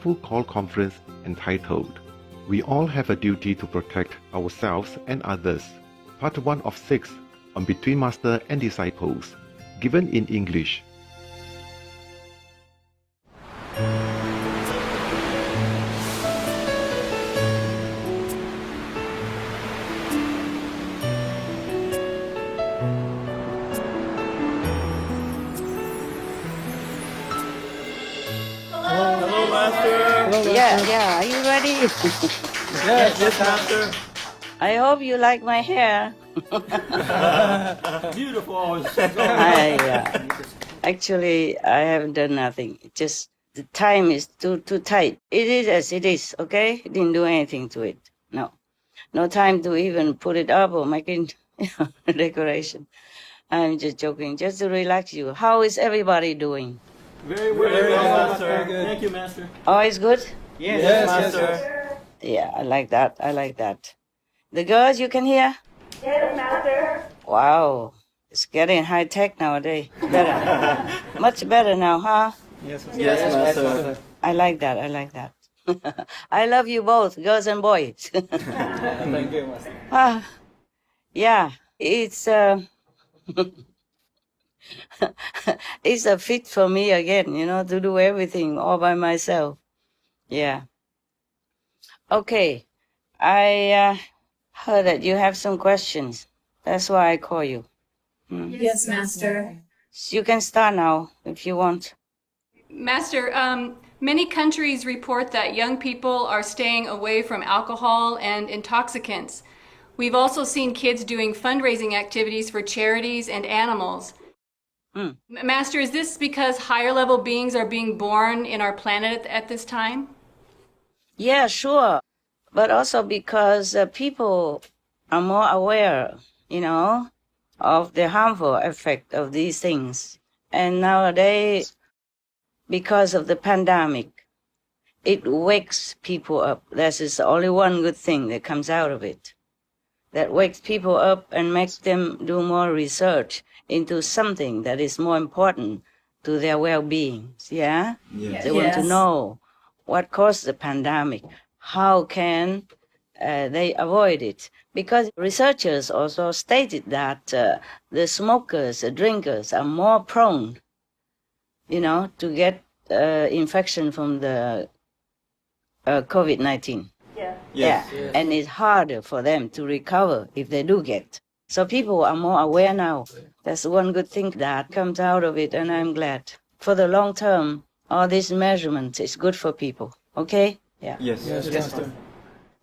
wonderful call conference entitled, We All Have a Duty to Protect Ourselves and Others, Part 1 of 6 on Between Master and Disciples, given in English. Hello, Master. Yeah. Are you ready? Yes, Master. I hope you like my hair. Beautiful. Actually, I haven't done nothing. Just the time is too tight. It is as it is, okay? Didn't do anything to it. No time to even put it up or make it decoration. I'm just joking, just to relax you. How is everybody doing? Very well, Master. Very good. Thank you, Master. Oh, it's good? Yes, Master. Yeah, I like that. The girls, you can hear? Yes, Master. Wow, it's getting high tech nowadays. Better. Much better now, huh? Yes, Master. I like that. I love you both, girls and boys. Thank you, Master. Yeah, it's it's a fit for me again, to do everything all by myself. Yeah. Okay, I heard that you have some questions. That's why I call you. Yes, Master. So you can start now if you want. Master, many countries report that young people are staying away from alcohol and intoxicants. We've also seen kids doing fundraising activities for charities and animals. Master, is this because higher level beings are being born in our planet at this time? Yeah, sure. But also because people are more aware, of the harmful effect of these things. And nowadays, because of the pandemic, it wakes people up. That is only one good thing that comes out of it. That wakes people up and makes them do more research into something that is more important to their well-being. Yeah? Yes. They want to know what caused the pandemic. How can they avoid it? Because researchers also stated that the smokers, the drinkers are more prone, to get infection from the COVID-19. Yes. And it's harder for them to recover if they do get. So people are more aware now. That's one good thing that comes out of it, and I'm glad. For the long term, all these measurements is good for people, okay? Yeah. Yes, Master.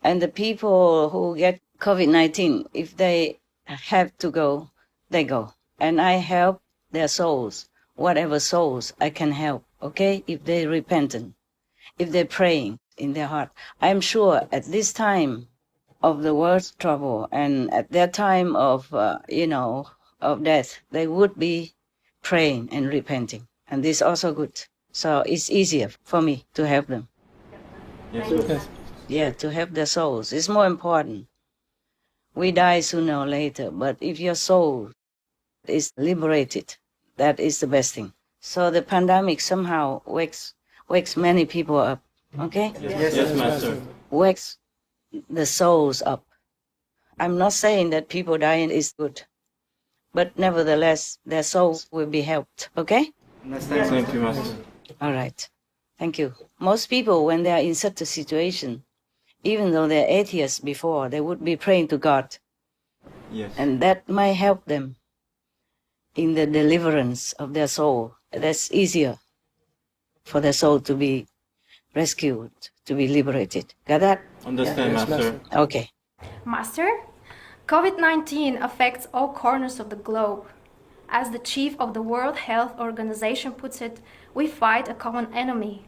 And the people who get COVID-19, if they have to go, they go. And I help their souls, whatever souls I can help, okay? If they're repentant, if they're praying in their heart. I'm sure at this time of the world's trouble and at their time of, of death, they would be praying and repenting. And this is also good. So it's easier for me to help them. Yes. Yeah, to help their souls. It's more important. We die sooner or later, but if your soul is liberated, that is the best thing. So the pandemic somehow wakes many people up, okay? Yes, Master. Wakes the souls up. I'm not saying that people dying is good, but nevertheless, their souls will be helped, okay? Thank you, Master. All right. Thank you. Most people, when they are in such a situation, even though they're atheists before, they would be praying to God. Yes. And that might help them in the deliverance of their soul. That's easier for their soul to be rescued, to be liberated. Got that? Understand, Master. Okay. Master, COVID-19 affects all corners of the globe. As the chief of the World Health Organization puts it, we fight a common enemy.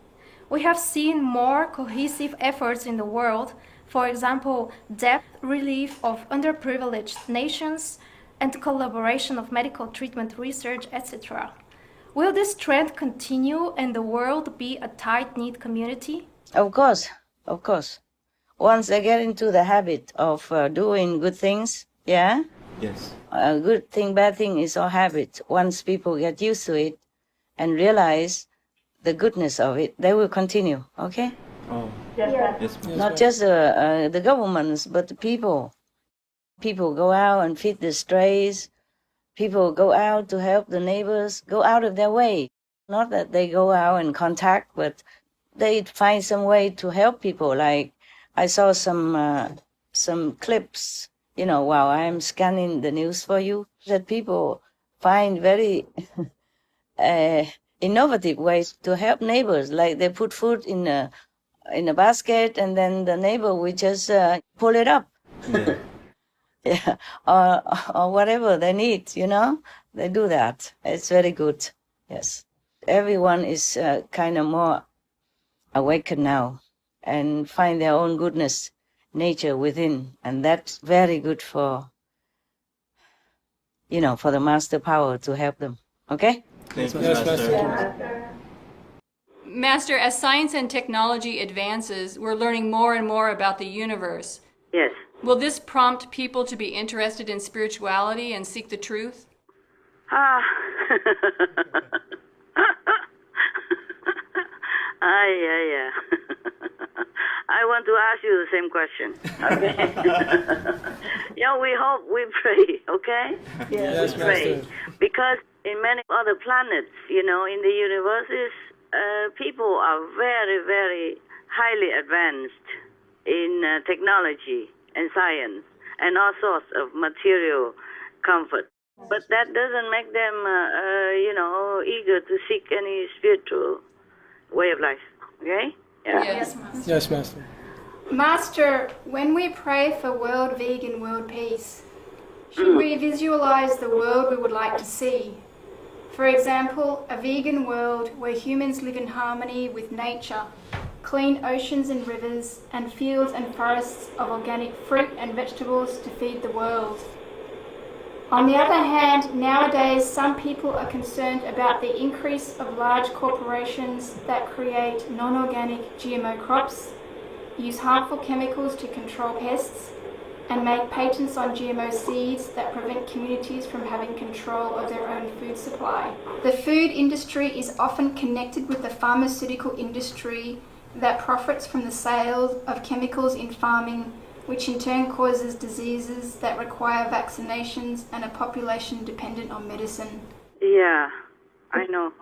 We have seen more cohesive efforts in the world, for example, debt relief of underprivileged nations and collaboration of medical treatment research, etc. Will this trend continue and the world be a tight-knit community? Of course. Once they get into the habit of doing good things, yeah? Yes. Good thing, bad thing is all habit. Once people get used to it and realize the goodness of it, they will continue, okay? Oh, Yeah. yes, ma'am. Not just the governments, but the people. People go out and feed the strays. People go out to help the neighbors, go out of their way. Not that they go out and contact, but they find some way to help people. Like I saw some clips, while I'm scanning the news for you, that people find very innovative ways to help neighbors. Like they put food in a basket, and then the neighbor will just pull it up. Yeah. Yeah, or whatever they need, they do that. It's very good. Yes, everyone is kind of more awakened now and find their own goodness, nature within, and that's very good for for the master power to help them. Okay. Thank you, Yes, Master. Master. Master, as science and technology advances, we're learning more and more about the universe. Yes. Will this prompt people to be interested in spirituality and seek the truth? Yeah. I want to ask you the same question. Okay. We hope, we pray. Okay. Yes, We pray Master. because in many other planets, in the universes, people are very, very highly advanced in technology and science and all sorts of material comfort. But that doesn't make them, eager to seek any spiritual way of life. Okay? Yeah. Yes. Yes, Master. Master, when we pray for world vegan, world peace, should we visualize the world we would like to see? For example, a vegan world where humans live in harmony with nature, clean oceans and rivers, and fields and forests of organic fruit and vegetables to feed the world. On the other hand, nowadays some people are concerned about the increase of large corporations that create non-organic GMO crops, use harmful chemicals to control pests, and make patents on GMO seeds that prevent communities from having control of their own food supply. The food industry is often connected with the pharmaceutical industry that profits from the sale of chemicals in farming, which in turn causes diseases that require vaccinations and a population dependent on medicine. Yeah, I know.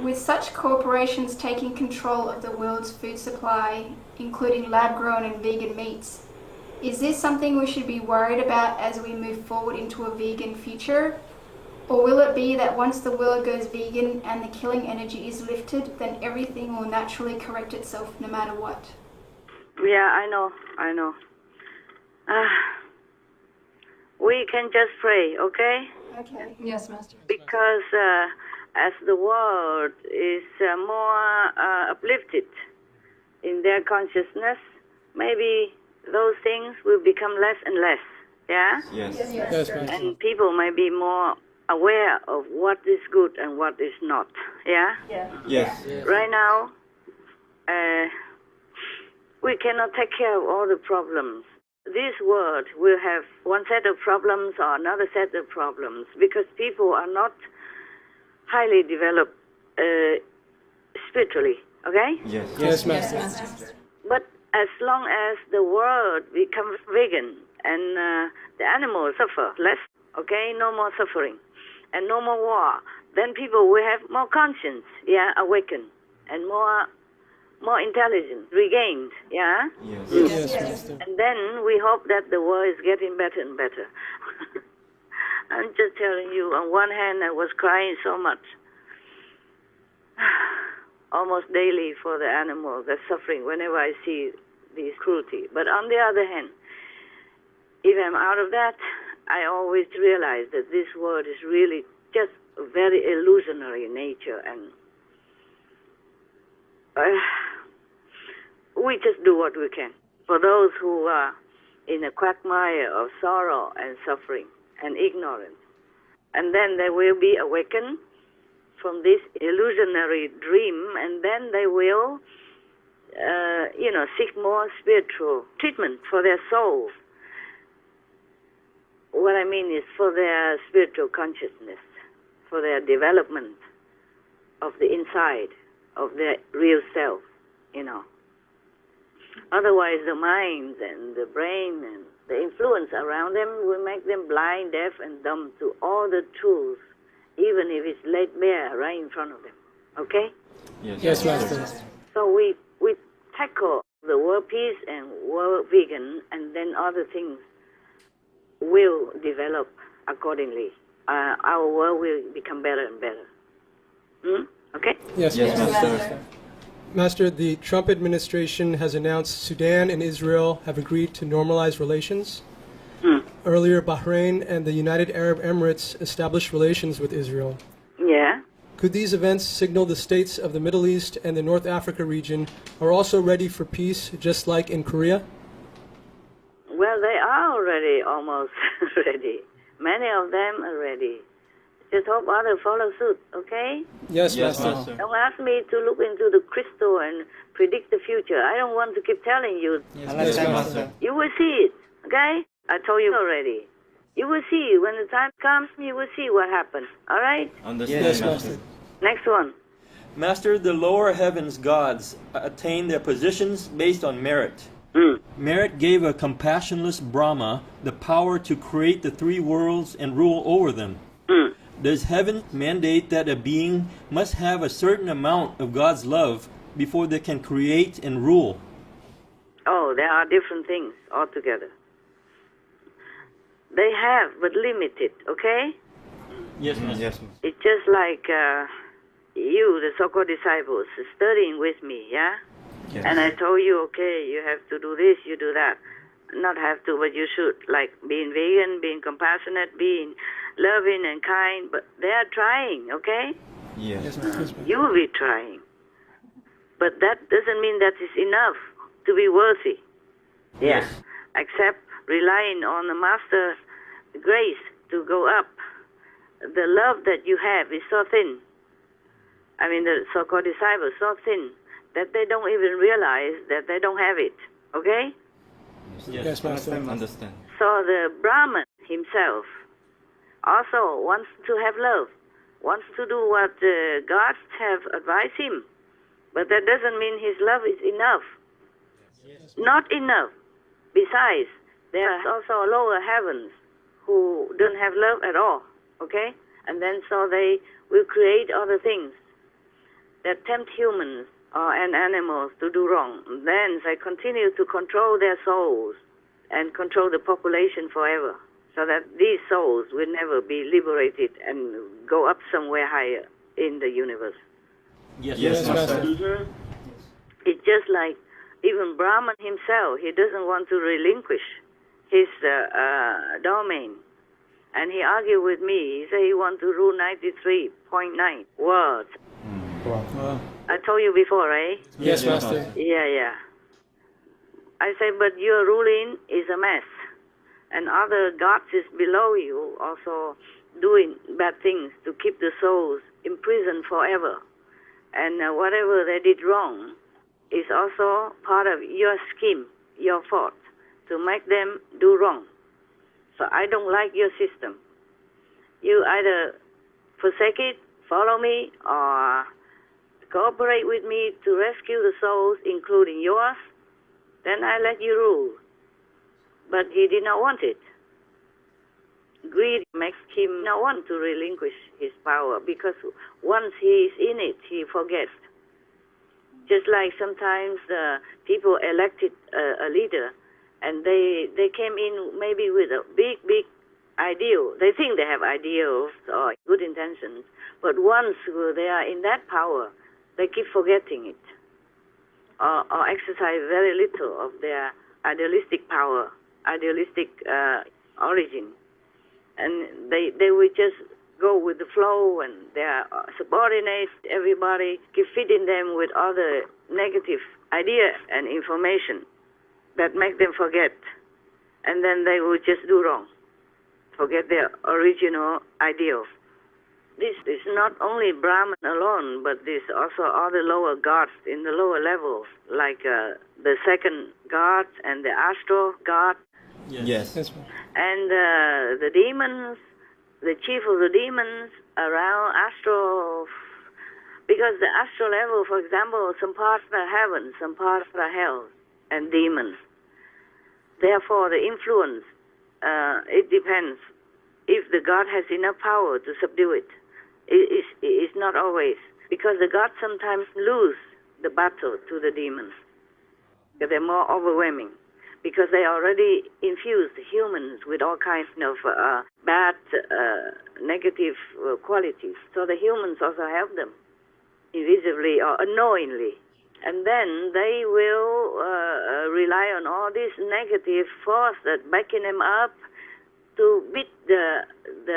With such corporations taking control of the world's food supply, including lab-grown and vegan meats, is this something we should be worried about as we move forward into a vegan future? Or will it be that once the world goes vegan and the killing energy is lifted, then everything will naturally correct itself no matter what? Yeah, I know. We can just pray, okay? Okay. Yes, Master. Because as the world is more uplifted in their consciousness, maybe those things will become less and less, yeah? Yes. Yes, Master. And people might be more aware of what is good and what is not, yeah? Yes. Right now, we cannot take care of all the problems. This world will have one set of problems or another set of problems because people are not highly developed spiritually, okay? Yes. Yes, Master. But as long as the world becomes vegan and the animals suffer less, okay, no more suffering and no more war, then people will have more conscience, yeah, awakened and more intelligence regained, yeah? Yes. Yes, Master. And then we hope that the world is getting better and better. I'm just telling you, on one hand, I was crying so much, almost daily for the animals that's suffering whenever I see this cruelty. But on the other hand, if I'm out of that, I always realize that this world is really just a very illusionary nature, and we just do what we can for those who are in a quagmire of sorrow and suffering and ignorance. And then they will be awakened from this illusionary dream, and then they will, seek more spiritual treatment for their souls. What I mean is for their spiritual consciousness, for their development of the inside, of their real self, you know. Otherwise, the minds and the brain and the influence around them will make them blind, deaf, and dumb to all the truths, even if it's laid bare right in front of them. Okay? Yes, Master. So we tackle the world peace and world vegan, and then other things will develop accordingly. Our world will become better and better. Okay? Yes, Yes, Master. Master. Master, the Trump administration has announced Sudan and Israel have agreed to normalize relations. Earlier, Bahrain and the United Arab Emirates established relations with Israel. Yeah. Could these events signal the states of the Middle East and the North Africa region are also ready for peace, just like in Korea? Well, they are already almost ready. Many of them are ready. Just hope others follow suit, okay? Yes, Yes, Master. Master. Don't ask me to look into the crystal and predict the future. I don't want to keep telling you. Yes, Master. You will see it, okay? I told you already. You will see. When the time comes, you will see what happens, all right? Understand, Yes, Master. Master. Next one. Master, the lower heavens gods attain their positions based on merit. Merit gave a compassionless Brahma the power to create the three worlds and rule over them. Does heaven mandate that a being must have a certain amount of God's love before they can create and rule? Oh, there are different things altogether. They have, but limited, okay? Yes, Master. Yes, Master. It's just like you, the so-called disciples, studying with me, yeah? Yes. And I told you, okay, you have to do this, you do that. Not have to, but you should. Like being vegan, being compassionate, being loving and kind. But they are trying, okay? Yes. You will be trying. But that doesn't mean that is enough to be worthy. Yeah. Yes. Except relying on the Master's grace to go up. The love that you have is so thin. I mean, the so-called disciples, so thin, that they don't even realize that they don't have it. Okay? Yes, Master. Understand. So the Brahman himself also wants to have love, wants to do what gods have advised him. But that doesn't mean his love is enough. Not enough. Besides, there are also lower heavens who don't have love at all. Okay? And then so they will create other things that tempt humans and animals to do wrong. Then they continue to control their souls and control the population forever, so that these souls will never be liberated and go up somewhere higher in the universe. Yes, Yes, Master. It's just like even Brahman himself, he doesn't want to relinquish his domain. And he argued with me. He said he wants to rule 93.9 worlds. I told you before, right? Yes, Master. Yeah. I say, but your ruling is a mess. And other gods is below you also doing bad things to keep the souls imprisoned forever. And whatever they did wrong is also part of your scheme, your fault, to make them do wrong. So I don't like your system. You either forsake it, follow me, or cooperate with me to rescue the souls, including yours, then I let you rule. But he did not want it. Greed makes him not want to relinquish his power, because once he is in it, he forgets. Just like sometimes people elected a leader, and they came in maybe with a big ideal. They think they have ideals or good intentions, but once they are in that power, they keep forgetting it, or exercise very little of their idealistic power, idealistic origin. And they will just go with the flow, and their subordinates, everybody, keep feeding them with other negative ideas and information that make them forget. And then they will just do wrong, forget their original ideals. This is not only Brahman alone, but there's also other lower gods in the lower levels, like the second god and the astral god. Yes. Yes, Master. And the demons, the chief of the demons around astral Because the astral level, for example, some parts are heaven, some parts are hell, and demons. Therefore, the influence, it depends if the God has enough power to subdue it. It's not always. Because the gods sometimes lose the battle to the demons. They're more overwhelming. Because they already infused humans with all kinds of bad, negative qualities. So the humans also help them, invisibly or unknowingly. And then they will rely on all this negative force that backing them up to beat the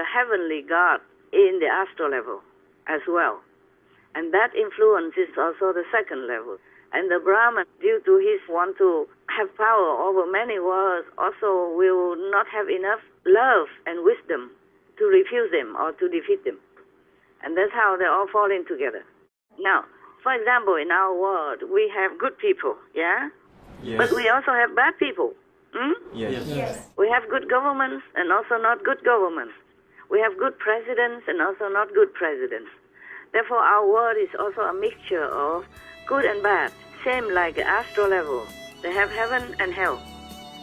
heavenly God in the astral level as well. And that influence is also the second level. And the Brahman, due to his want to have power over many worlds, also will not have enough love and wisdom to refuse them or to defeat them. And that's how they all fall in together. Now, for example, in our world, we have good people, yeah? Yes. But we also have bad people. Yes. We have good governments and also not good governments. We have good presidents and also not good presidents. Therefore, our world is also a mixture of good and bad. Same like the astral level. They have heaven and hell.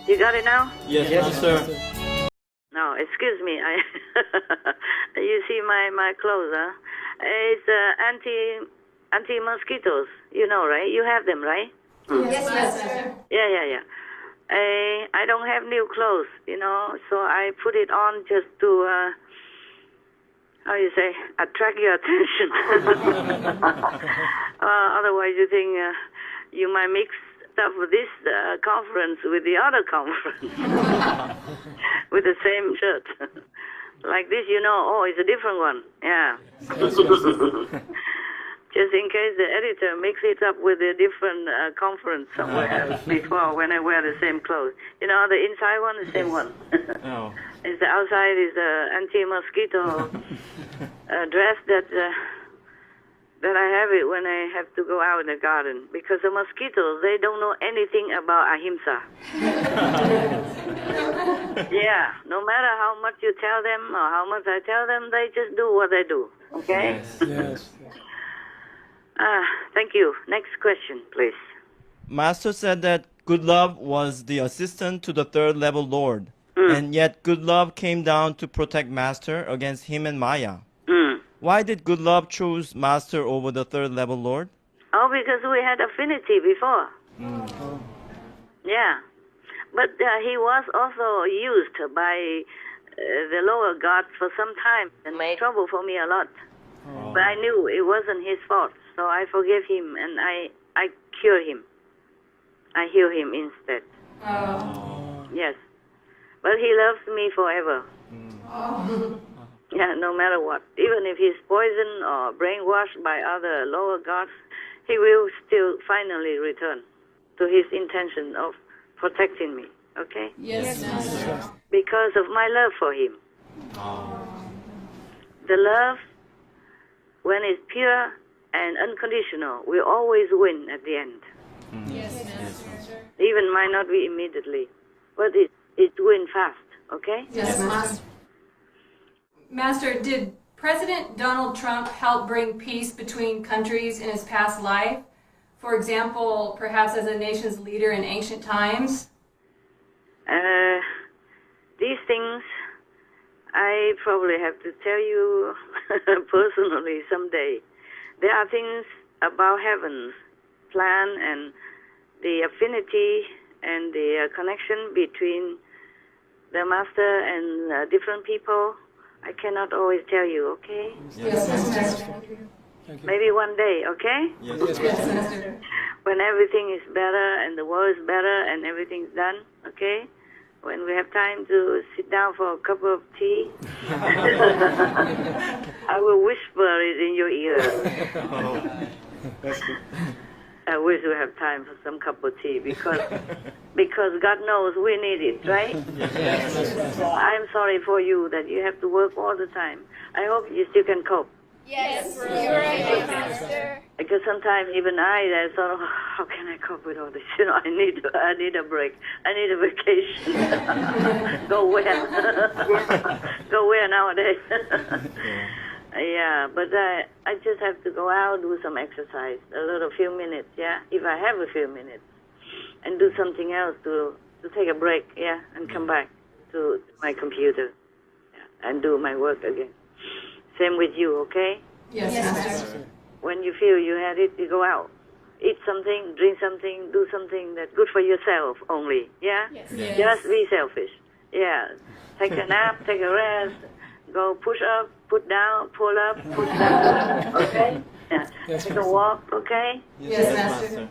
You got it now? Yes, Master. No, excuse me. You see my clothes, huh? It's anti mosquitoes. You know, right? You have them, right? Yes, Master. Yeah. I don't have new clothes, you know, so I put it on just to, how you say, attract your attention. Otherwise you think you might mix up this conference with the other conference with the same shirt. Like this, you know, oh, it's a different one. Yeah. Just in case the editor mixes it up with a different conference somewhere before when I wear the same clothes. You know, the inside one, the same one. Oh. It's the outside is the anti-mosquito dress that I have it when I have to go out in the garden. Because the mosquitoes, they don't know anything about ahimsa. Yeah, no matter how much you tell them or how much I tell them, they just do what they do. Okay? Yes. Thank you. Next question, please. Master said that good love was the assistant to the third level Lord. And yet good love came down to protect Master against him and Maya. Why did good love choose Master over the third level Lord? Oh, because we had affinity before. Yeah. But he was also used by the lower gods for some time and made trouble for me a lot. But I knew it wasn't his fault, so I forgave him and I cure him. I heal him instead. Yes. But he loves me forever. Yeah, no matter what. Even if he's poisoned or brainwashed by other lower gods, he will still finally return to his intention of protecting me. Okay? Yes, Master. Because of my love for him. The love, when it's pure and unconditional, will always win at the end. Yes, Master. Even might not be immediately, but it wins fast. Okay? Yes, Master. Master, did President Donald Trump help bring peace between countries in his past life? For example, perhaps as a nation's leader in ancient times? These things, I probably have to tell you personally someday. There are things about heaven's plan and the affinity and the connection between the Master and different people. I cannot always tell you, okay? Yes, Master. Maybe one day, okay? Yes, Yes, Master. When everything is better and the world is better and everything's done, okay? When we have time to sit down for a cup of tea, I will whisper it in your ear. I wish we have time for some cup of tea because God knows we need it, right? I'm sorry for you that you have to work all the time. I hope you still can cope. Yes, you're right, Master. Because sometimes even I thought, oh, how can I cope with all this? You know, I need a break. I need a vacation. Go where? Go where nowadays? Yeah, but I just have to go out, do some exercise, a few minutes, yeah, if I have a few minutes, and do something else to take a break, yeah, and come back to my computer, yeah, and do my work again. Same with you, okay? Yes, Master. When you feel you had it, you go out. Eat something, drink something, do something that's good for yourself only, yeah? Yes. Just be selfish, yeah. Take a nap, take a rest, go push up, put down, pull up, push down, okay? Yeah. Take a walk, okay? Yes, Master.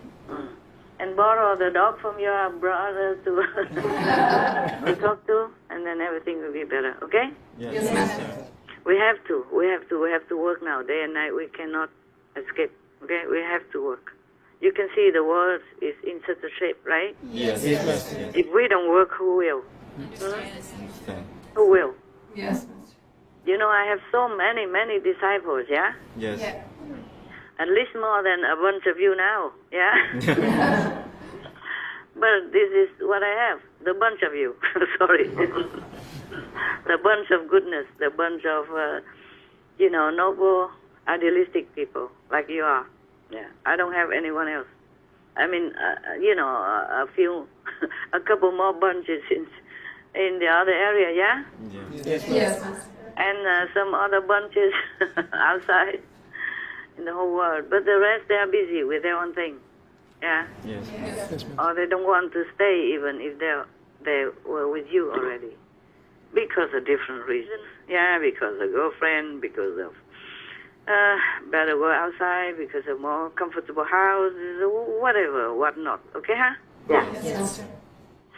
And borrow the dog from your brother to talk to, and then everything will be better, okay? Yes, Master. We have to work now, day and night. We cannot escape, okay? We have to work. You can see the world is in such a shape, right? Yes. If we don't work, who will? Who will? Yes. You know, I have so many disciples, yeah? Yes. At least more than a bunch of you now, yeah? But this is what I have, the bunch of you, sorry. The bunch of goodness, the bunch of, noble, idealistic people like you are. Yeah, I don't have anyone else. I mean, a few, a couple more bunches in the other area, yeah? Yes. And some other bunches outside in the whole world. But the rest, they are busy with their own thing, yeah? Yes. Or they don't want to stay even if they were with you already. Because of different reasons. Yeah, because of girlfriend, because of better go outside, because of more comfortable houses, whatever, whatnot. Okay, huh? Yeah. Yes.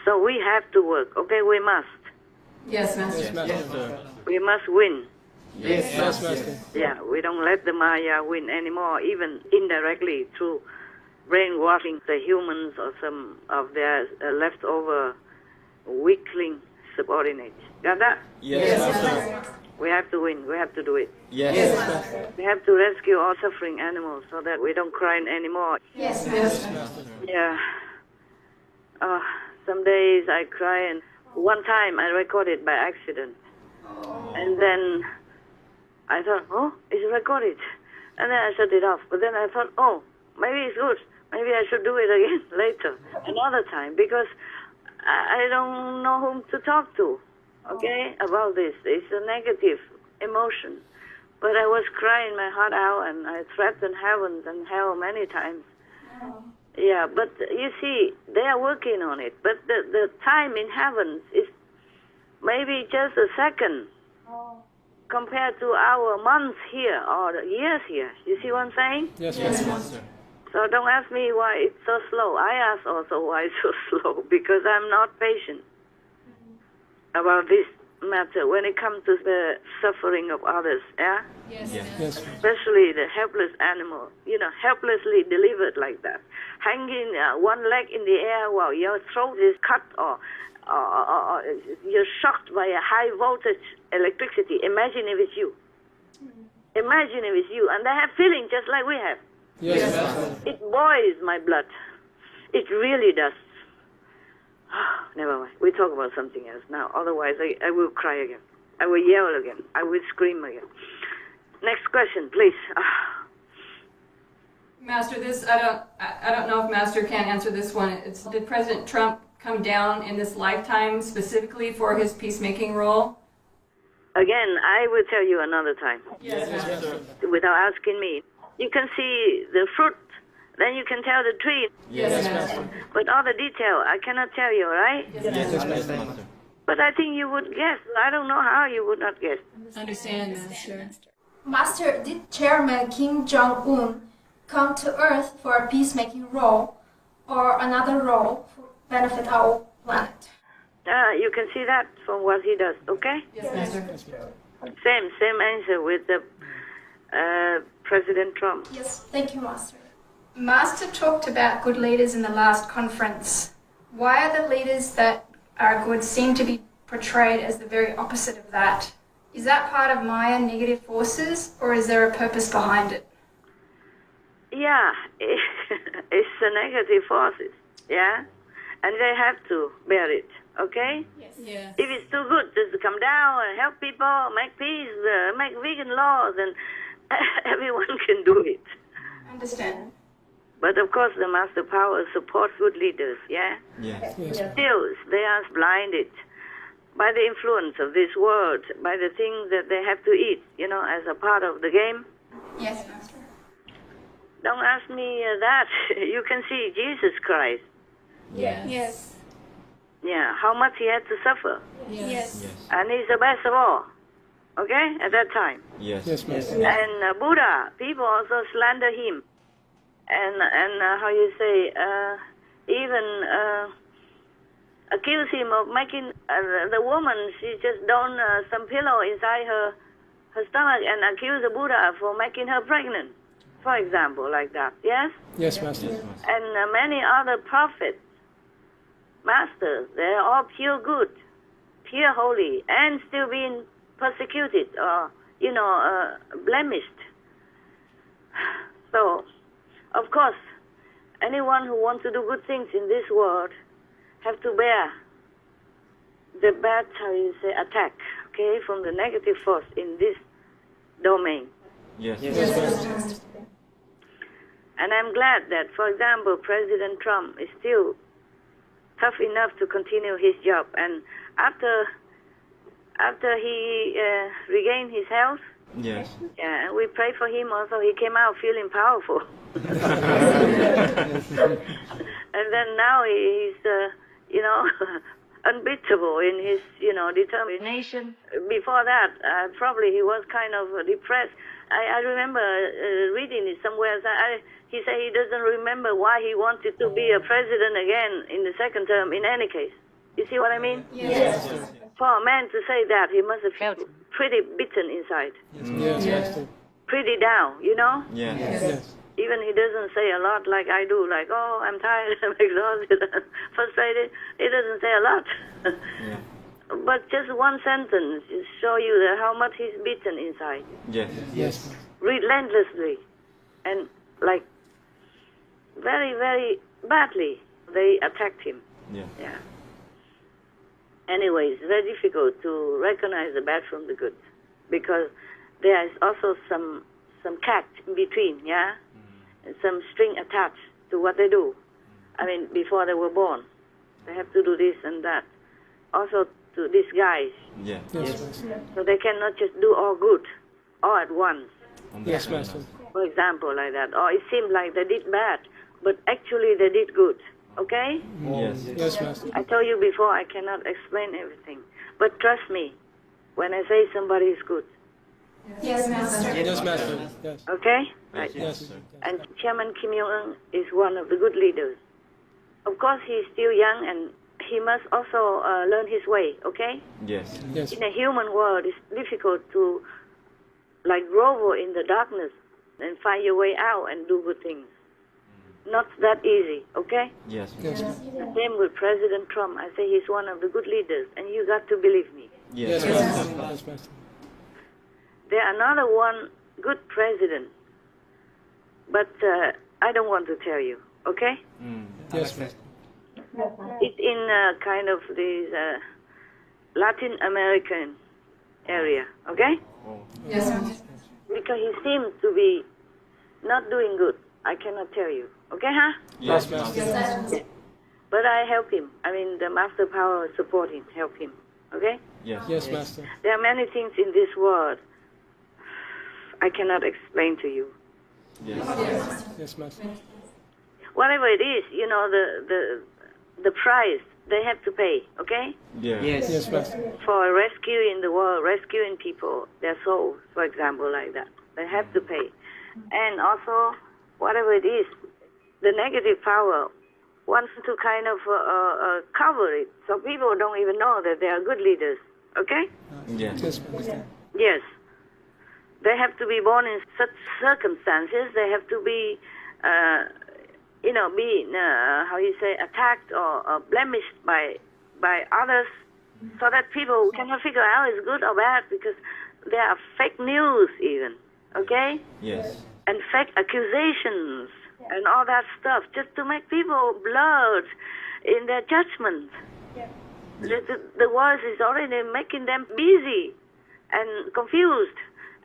So we have to work. Okay, we must. Yes, Master. Yes, sir. We must win. Yes, Master. Yeah, we don't let the Maya win anymore, even indirectly through brainwashing the humans or some of their leftover weakling subordinates. Got that? Yes, Master. We have to win. We have to do it. Yes. We have to rescue all suffering animals so that we don't cry anymore. Yes, Master. Yeah. Some days I cry, and one time I recorded by accident. And then I thought, oh, it's recorded. And then I shut it off. But then I thought, oh, maybe it's good. Maybe I should do it again later, another time, because I don't know whom to talk to, okay, about this. It's a negative emotion. But I was crying my heart out, and I threatened heaven and hell many times. Yeah, but you see, they are working on it. But the time in heaven is maybe just a second compared to our months here or years here. You see what I'm saying? Yes, Master. So don't ask me why it's so slow. I ask also why it's so slow, because I'm not patient about this matter when it comes to the suffering of others, yeah? Yes. Especially the helpless animal, helplessly delivered like that. Hanging one leg in the air while your throat is cut or you're shocked by a high voltage electricity. Imagine if it's you. Imagine if it's you. And they have feelings just like we have. Yes. It boils my blood. It really does. Never mind. We talk about something else now. Otherwise, I will cry again. I will yell again. I will scream again. Next question, please. Master, this I don't know if Master can answer this one. Did President Trump come down in this lifetime specifically for his peacemaking role? Again, I will tell you another time. Yes, Master. Without asking me. You can see the fruit, then you can tell the tree. Yes, Master. But all the detail, I cannot tell you, right? Yes, Master. But I think you would guess. I don't know how you would not guess. Understand, Master. Master, did Chairman Kim Jong-un come to Earth for a peacemaking role or another role to benefit our planet? You can see that from what he does, okay? Yes, Master. Same answer with the President Trump. Yes, thank you, Master. Master talked about good leaders in the last conference. Why are the leaders that are good seem to be portrayed as the very opposite of that? Is that part of Maya negative forces, or is there a purpose behind it? Yeah, it's the negative forces, yeah? And they have to bear it, Okay? Yes. If it's too good, just come down and help people, make peace, make vegan laws, and everyone can do it. Understand. But of course, the master power supports good leaders, yeah? Yes. Still, they are blinded by the influence of this world, by the things that they have to eat, as a part of the game. Yes, Master. Don't ask me that. You can see Jesus Christ. Yes. Yeah, how much he had to suffer. Yes. And he's the best of all. Okay? At that time. Yes. Yes, Master. And Buddha, people also slander him. And how you say, even accuse him of making the woman, she just done some pillow inside her stomach and accuse the Buddha for making her pregnant, for example, like that. Yes? Yes, Master. And many other prophets, masters, they're all pure good, pure holy, and still being persecuted or, blemished. So, of course, anyone who wants to do good things in this world have to bear the bad, attack, okay, from the negative force in this domain. Yes. And I'm glad that, for example, President Trump is still tough enough to continue his job. And after he regained his health, Yes. yeah, we pray for him also. He came out feeling powerful. And then now he's, unbeatable in his, determination. Before that, probably he was kind of depressed. I remember reading it somewhere. He said he doesn't remember why he wanted to be a president again in the second term in any case. You see what I mean? Yes. For a man to say that, he must have felt pretty beaten inside. Yes, Master. Pretty down, Yes. Yes. Even he doesn't say a lot like I do, like, oh, I'm tired, I'm exhausted, frustrated. He doesn't say a lot. But just one sentence just show you that how much he's beaten inside. Yes. Yes. Relentlessly. And like very, very badly they attacked him. Yeah. Anyway, it's very difficult to recognize the bad from the good because there is also some catch in between, and some string attached to what they do. I mean, before they were born, they have to do this and that. Also to disguise, Yeah. Yes, Master. so they cannot just do all good all at once. Yes, Master. For example, like that. Or it seemed like they did bad, but actually they did good. Okay? Yes. Yes, Master. I told you before I cannot explain everything. But trust me, when I say somebody is good. Yes, Master. Yes, Master. Yes. Okay? Right. Yes. And Chairman Kim Jong-un is one of the good leaders. Of course, he's still young and he must also learn his way, okay? Yes. Yes. In a human world, it's difficult to grovel in the darkness and find your way out and do good things. Not that easy, okay? Yes. Yes. Same with President Trump. I say he's one of the good leaders, and you got to believe me. Yes, Yes. Master. Yes, Master. There another one good president, but I don't want to tell you, okay? Yes, Master. It's in kind of this Latin American area, okay? Yes, Master. Because he seems to be not doing good. I cannot tell you, okay, huh? Yes, Master. But I help him. I mean, the master power support him, help him, okay? Yes. Yes, Master. There are many things in this world I cannot explain to you. Yes. Yes, Master. Whatever it is, the price they have to pay, okay? Yes. Yes, Master. For rescuing the world, rescuing people, their souls, for example, like that. They have to pay. And also, whatever it is, the negative power wants to kind of cover it, so people don't even know that they are good leaders, okay? Yes. Yes, Master. Yes. They have to be born in such circumstances. They have to be, attacked or blemished by others, so that people cannot figure out it's good or bad because there are fake news even, okay? Yes. And fake accusations and all that stuff just to make people blurred in their judgment. The world is already making them busy and confused.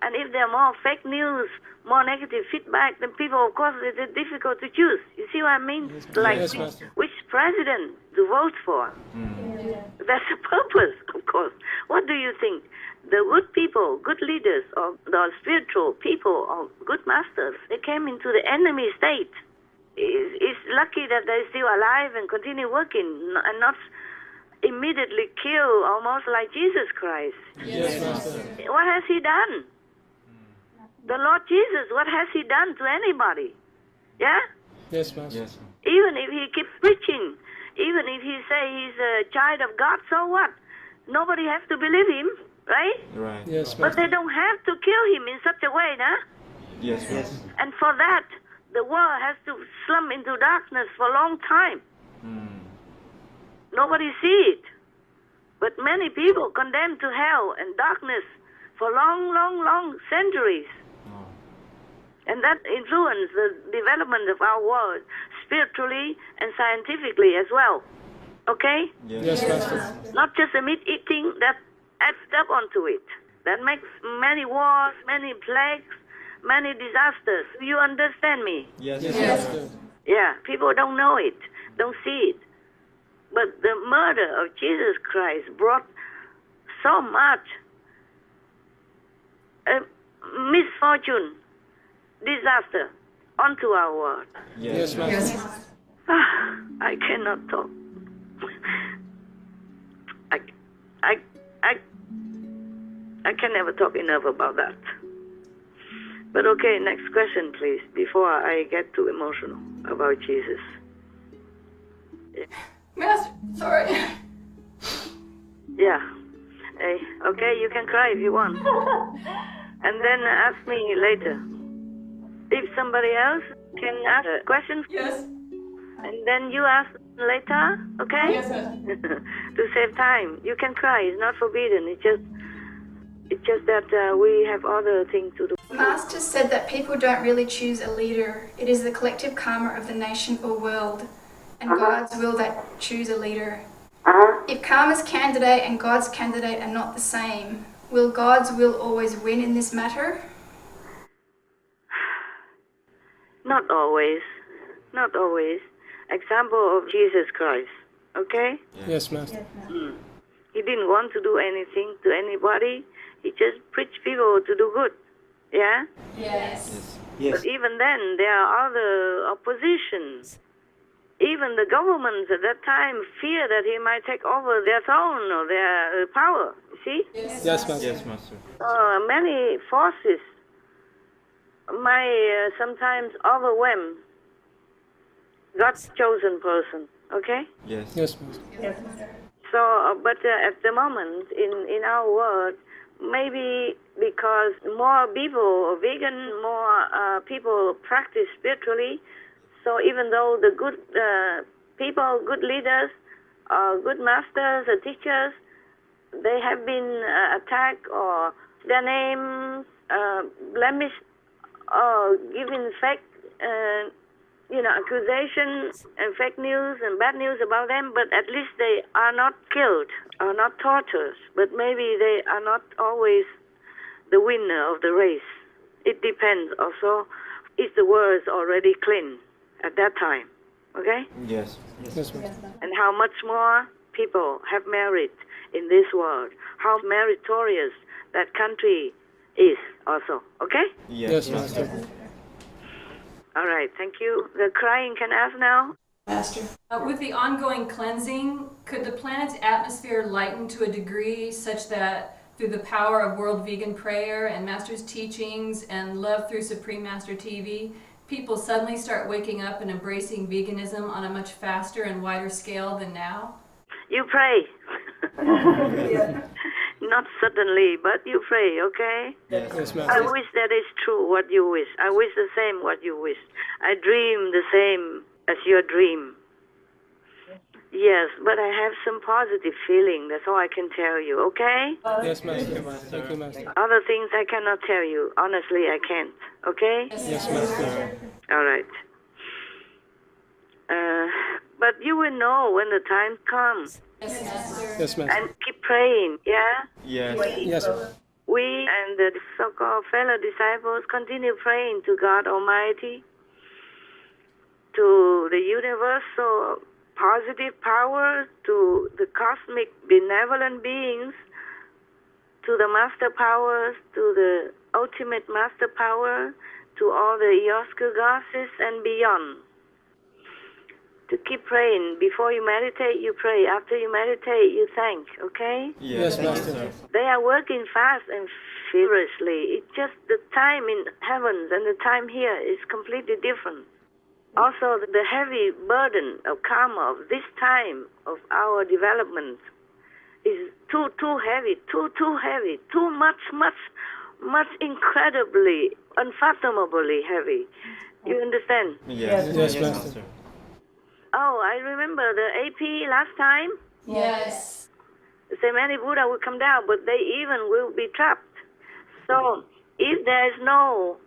And if there are more fake news, more negative feedback, then people, of course, it's difficult to choose. You see what I mean? Yes, Like Master. which president to vote for. That's the purpose, of course. What do you think? The good people, good leaders, or the spiritual people, or good masters, they came into the enemy state. It's lucky that they're still alive and continue working and not immediately kill, almost like Jesus Christ. Yes, Master. What has he done? The Lord Jesus, what has he done to anybody? Yeah? Yes, Master. Yes. Even if he keeps preaching, even if he say he's a child of God, so what? Nobody has to believe him, right? Right. Yes, But Master. they don't have to kill him in such a way, nah? Yes. Yes. And for that, the world has to slump into darkness for a long time. Nobody see it. But many people condemned to hell and darkness for long centuries. And that influenced the development of our world spiritually and scientifically as well. Okay? Yes, Master. Not just the meat eating that adds up onto it. That makes many wars, many plagues, many disasters. You understand me? Yes. Yes, Master. Yeah, people don't know it, don't see it. But the murder of Jesus Christ brought so much misfortune, disaster onto our world. Yes, Master. I cannot talk. I can never talk enough about that. But okay, next question, please, before I get too emotional about Jesus. Master, sorry. Yeah. Okay, you can cry if you want. And then ask me later. If somebody else can ask questions, Yes. and then you ask later, okay? Yes, Master. To save time. You can cry, it's not forbidden. It's just that we have other things to do. Master said that people don't really choose a leader. It is the collective karma of the nation or world, and God's will that choose a leader. If karma's candidate and God's candidate are not the same, will God's will always win in this matter? Not always. Not always. Example of Jesus Christ, okay? Yes, Master. He didn't want to do anything to anybody. He just preached people to do good, yeah? Yes. But even then, there are other oppositions. Even the governments at that time fear that he might take over their throne or their power, you see? Yes, Master. Yes, Master. Many forces might sometimes overwhelm God's chosen person, okay? Yes. Yes, Master. So, but at the moment in our world, maybe because more people are vegan, more people practice spiritually, so even though the good people, good leaders, good masters, teachers, they have been attacked or their names blemished or given fake accusations and fake news and bad news about them, but at least they are not killed or not tortured. But maybe they are not always the winner of the race. It depends also if the world is already clean at that time, okay? Yes. Yes, Master. And how much more people have merit in this world, how meritorious that country is also, okay? Yes, Master. All right, thank you. The crying can ask now. Master. With the ongoing cleansing, could the planet's atmosphere lighten to a degree such that through the power of World Vegan Prayer and Master's teachings and love through Supreme Master TV, people suddenly start waking up and embracing veganism on a much faster and wider scale than now? You pray. Not suddenly, but you pray, okay? Yes, I Master. wish that is true what you wish. I wish the same what you wish. I dream the same as your dream. Yes, but I have some positive feeling. That's all I can tell you, okay? Yes, Master. Thank you, Master. Other things I cannot tell you. Honestly, I can't, okay? Yes, Master. All right. But you will know when the time comes. Yes, Master. And keep praying, yeah? Yes. Yes, sir. We and the so-called fellow disciples continue praying to God Almighty, to the universal positive power, to the cosmic benevolent beings, to the master powers, to the ultimate master power, to all the Yoska goddesses and beyond. To keep praying. Before you meditate, you pray. After you meditate, you thank, okay? Yes, Master. They are working fast and furiously. It's just the time in heavens and the time here is completely different. Also, the heavy burden of karma of this time of our development is too heavy, too heavy, too much incredibly, unfathomably heavy. You understand? Yes. Yes, Master. Oh, I remember the AP last time. Yes. So many Buddha will come down, but they even will be trapped. So if there is no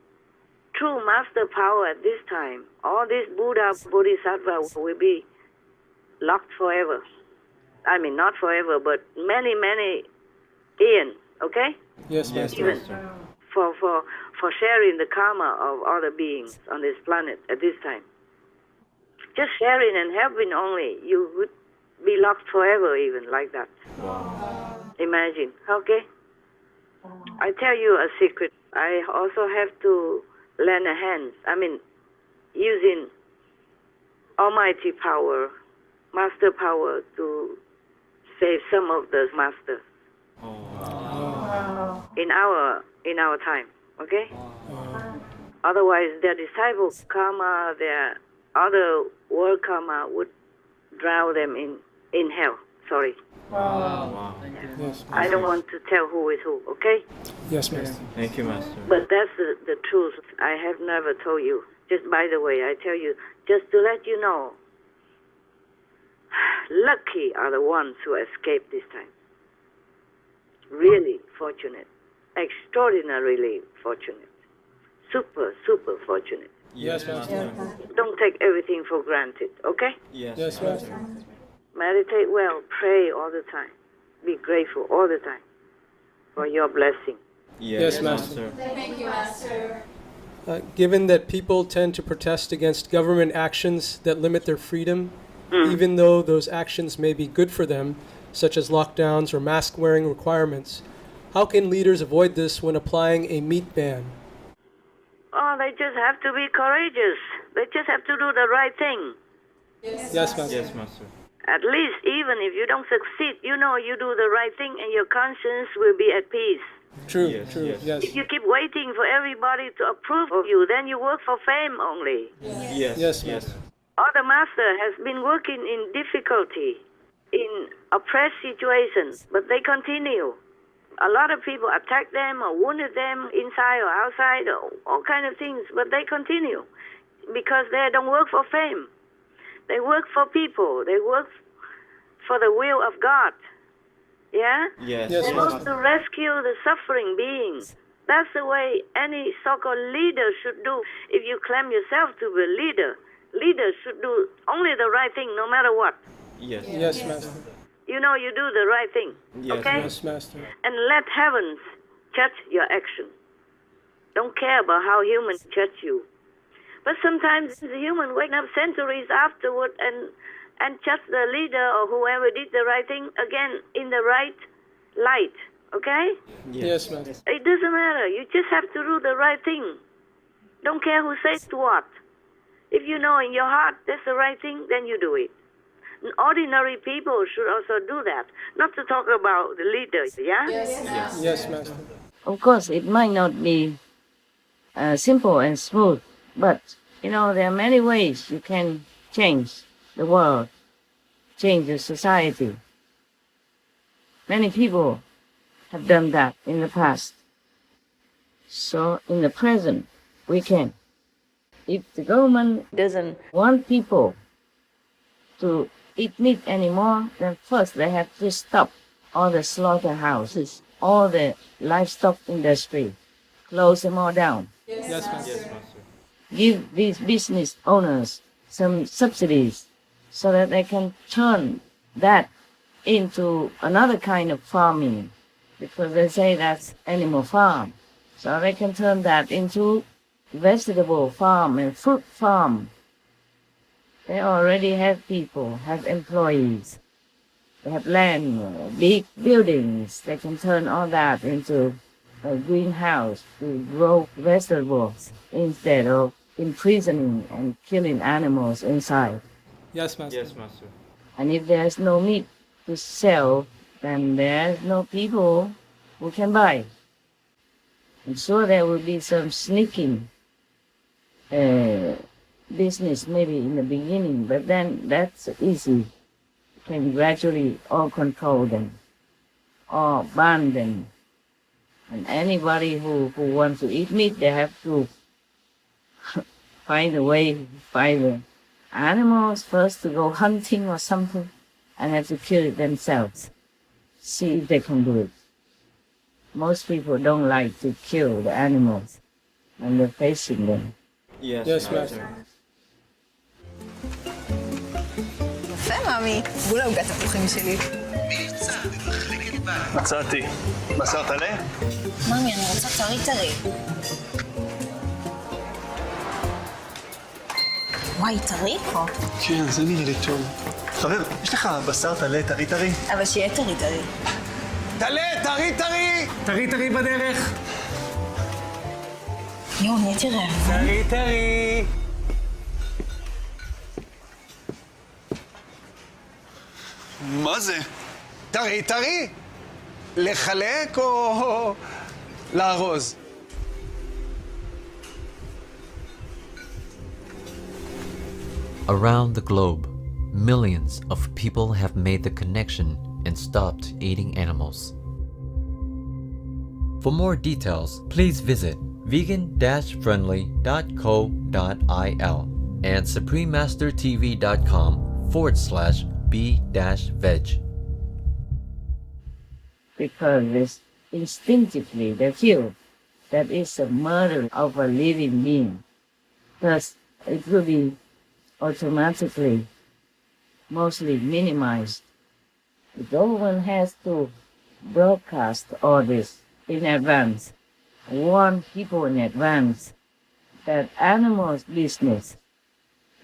true master power at this time, all these Buddha, Bodhisattva will be locked forever. I mean, not forever, but many eons, okay? Yes, Master. Even for sharing the karma of other beings on this planet at this time. Just sharing and helping only, you would be locked forever even like that. Wow. Imagine, okay? I tell you a secret. I also have to lend a hand. I mean, using almighty power, master power to save some of the masters. In our time, okay? Otherwise, their disciple karma, their other world karma would drown them in hell. Sorry. Wow. Yes, I don't want to tell who is who, okay? Yes, Master. Thank you, Master. But that's the truth. I have never told you. Just by the way, I tell you, just to let you know, lucky are the ones who escape this time. Really fortunate. Extraordinarily fortunate. Super fortunate. Yes, Master. Don't take everything for granted, okay? Yes, Yes, Master. Meditate well, pray all the time. Be grateful all the time for your blessing. Yes, Master. Thank you, Master. Given that people tend to protest against government actions that limit their freedom, even though those actions may be good for them, such as lockdowns or mask-wearing requirements, how can leaders avoid this when applying a meat ban? Oh, they just have to be courageous. They just have to do the right thing. Yes, Master. Yes, Master. At least, even if you don't succeed, you know you do the right thing and your conscience will be at peace. True, Yes, true, yes. yes. If you keep waiting for everybody to approve of you, then you work for fame only. Yes, Yes, yes. Master. Other master has been working in difficulty, in oppressed situations, but they continue. A lot of people attack them or wounded them inside or outside or all kind of things, but they continue because they don't work for fame. They work for people. They work for the will of God. Yeah? Yes, Yes, They yes. work to rescue the suffering beings. That's the way any so-called leader should do. If you claim yourself to be a leader, leaders should do only the right thing no matter what. Yes, Yes, Master. You know you do the right thing. Yes, Okay? Yes, Master. And let heavens judge your action. Don't care about how humans judge you. But sometimes the human wake up centuries afterward and judge the leader or whoever did the right thing again in the right light. Okay? Yes, Master. It doesn't matter. You just have to do the right thing. Don't care who says what. If you know in your heart that's the right thing, then you do it. And ordinary people should also do that. Not to talk about the leaders, yeah? Yes, Master. Of course, it might not be simple and smooth, but there are many ways you can change the world, change the society. Many people have done that in the past. So in the present, we can. If the government doesn't want people to eat meat anymore, then first they have to stop all the slaughterhouses, all the livestock industry, close them all down. Yes, Master. Yes, Master. Give these business owners some subsidies so that they can turn that into another kind of farming, because they say that's animal farm. So they can turn that into vegetable farm and fruit farm. They already have people, have employees. They have land, big buildings. They can turn all that into a greenhouse to grow vegetables instead of imprisoning and killing animals inside. Yes, Master. Yes, Master. And if there's no meat to sell, then there's no people who can buy. I'm sure there will be some sneaking business maybe in the beginning, but then that's easy. You can gradually all control them, or ban them. And anybody who wants to eat meat, they have to find a way to find the animals first to go hunting or something, and have to kill it themselves. See if they can do it. Most people don't like to kill the animals when they're facing them. Yes, Yes, Master. יפה, מאמי. בולה עוגת הפוחים שלי. מצאתי. בשר טלה? מאמי, אני רוצה טרי טרי. וואי, טרי פה. כן, זה נראה לי טוב. חבר, יש לך בשר טלה טרי טרי? אבל שיהיה טרי טרי. טלה, טרי טרי! טרי טרי בדרך. יואו, נהייתי רעבה. טרי טרי! מה זה? טרי טרי? לחלק או לארוז? Around the globe, millions of people have made the connection and stopped eating animals. For more details, please visit vegan-friendly.co.il and suprememastertv.com/b-veg. Because it's instinctively they feel that it's a murder of a living being. Thus, it will be automatically mostly minimized. The government has to broadcast all this in advance, warn people in advance that animals business,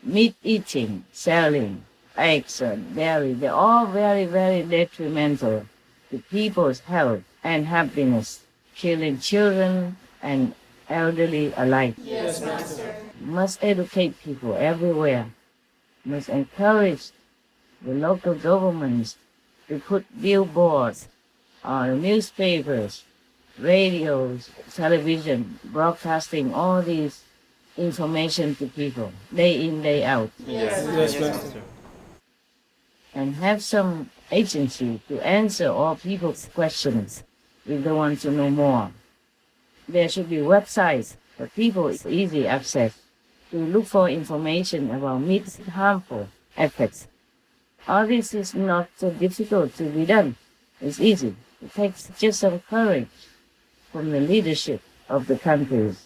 meat eating, selling, eggs and dairy, they're all very, very detrimental to people's health and happiness, killing children and elderly alike. Yes, Master. Must educate people everywhere, must encourage the local governments to put billboards on newspapers, radios, television, broadcasting all these information to people, day in, day out. Yes, Yes, Master. And have some agency to answer all people's questions if they want to know more. There should be websites for people with easy access to look for information about meat's harmful effects. All this is not so difficult to be done. It's easy. It takes just some courage from the leadership of the countries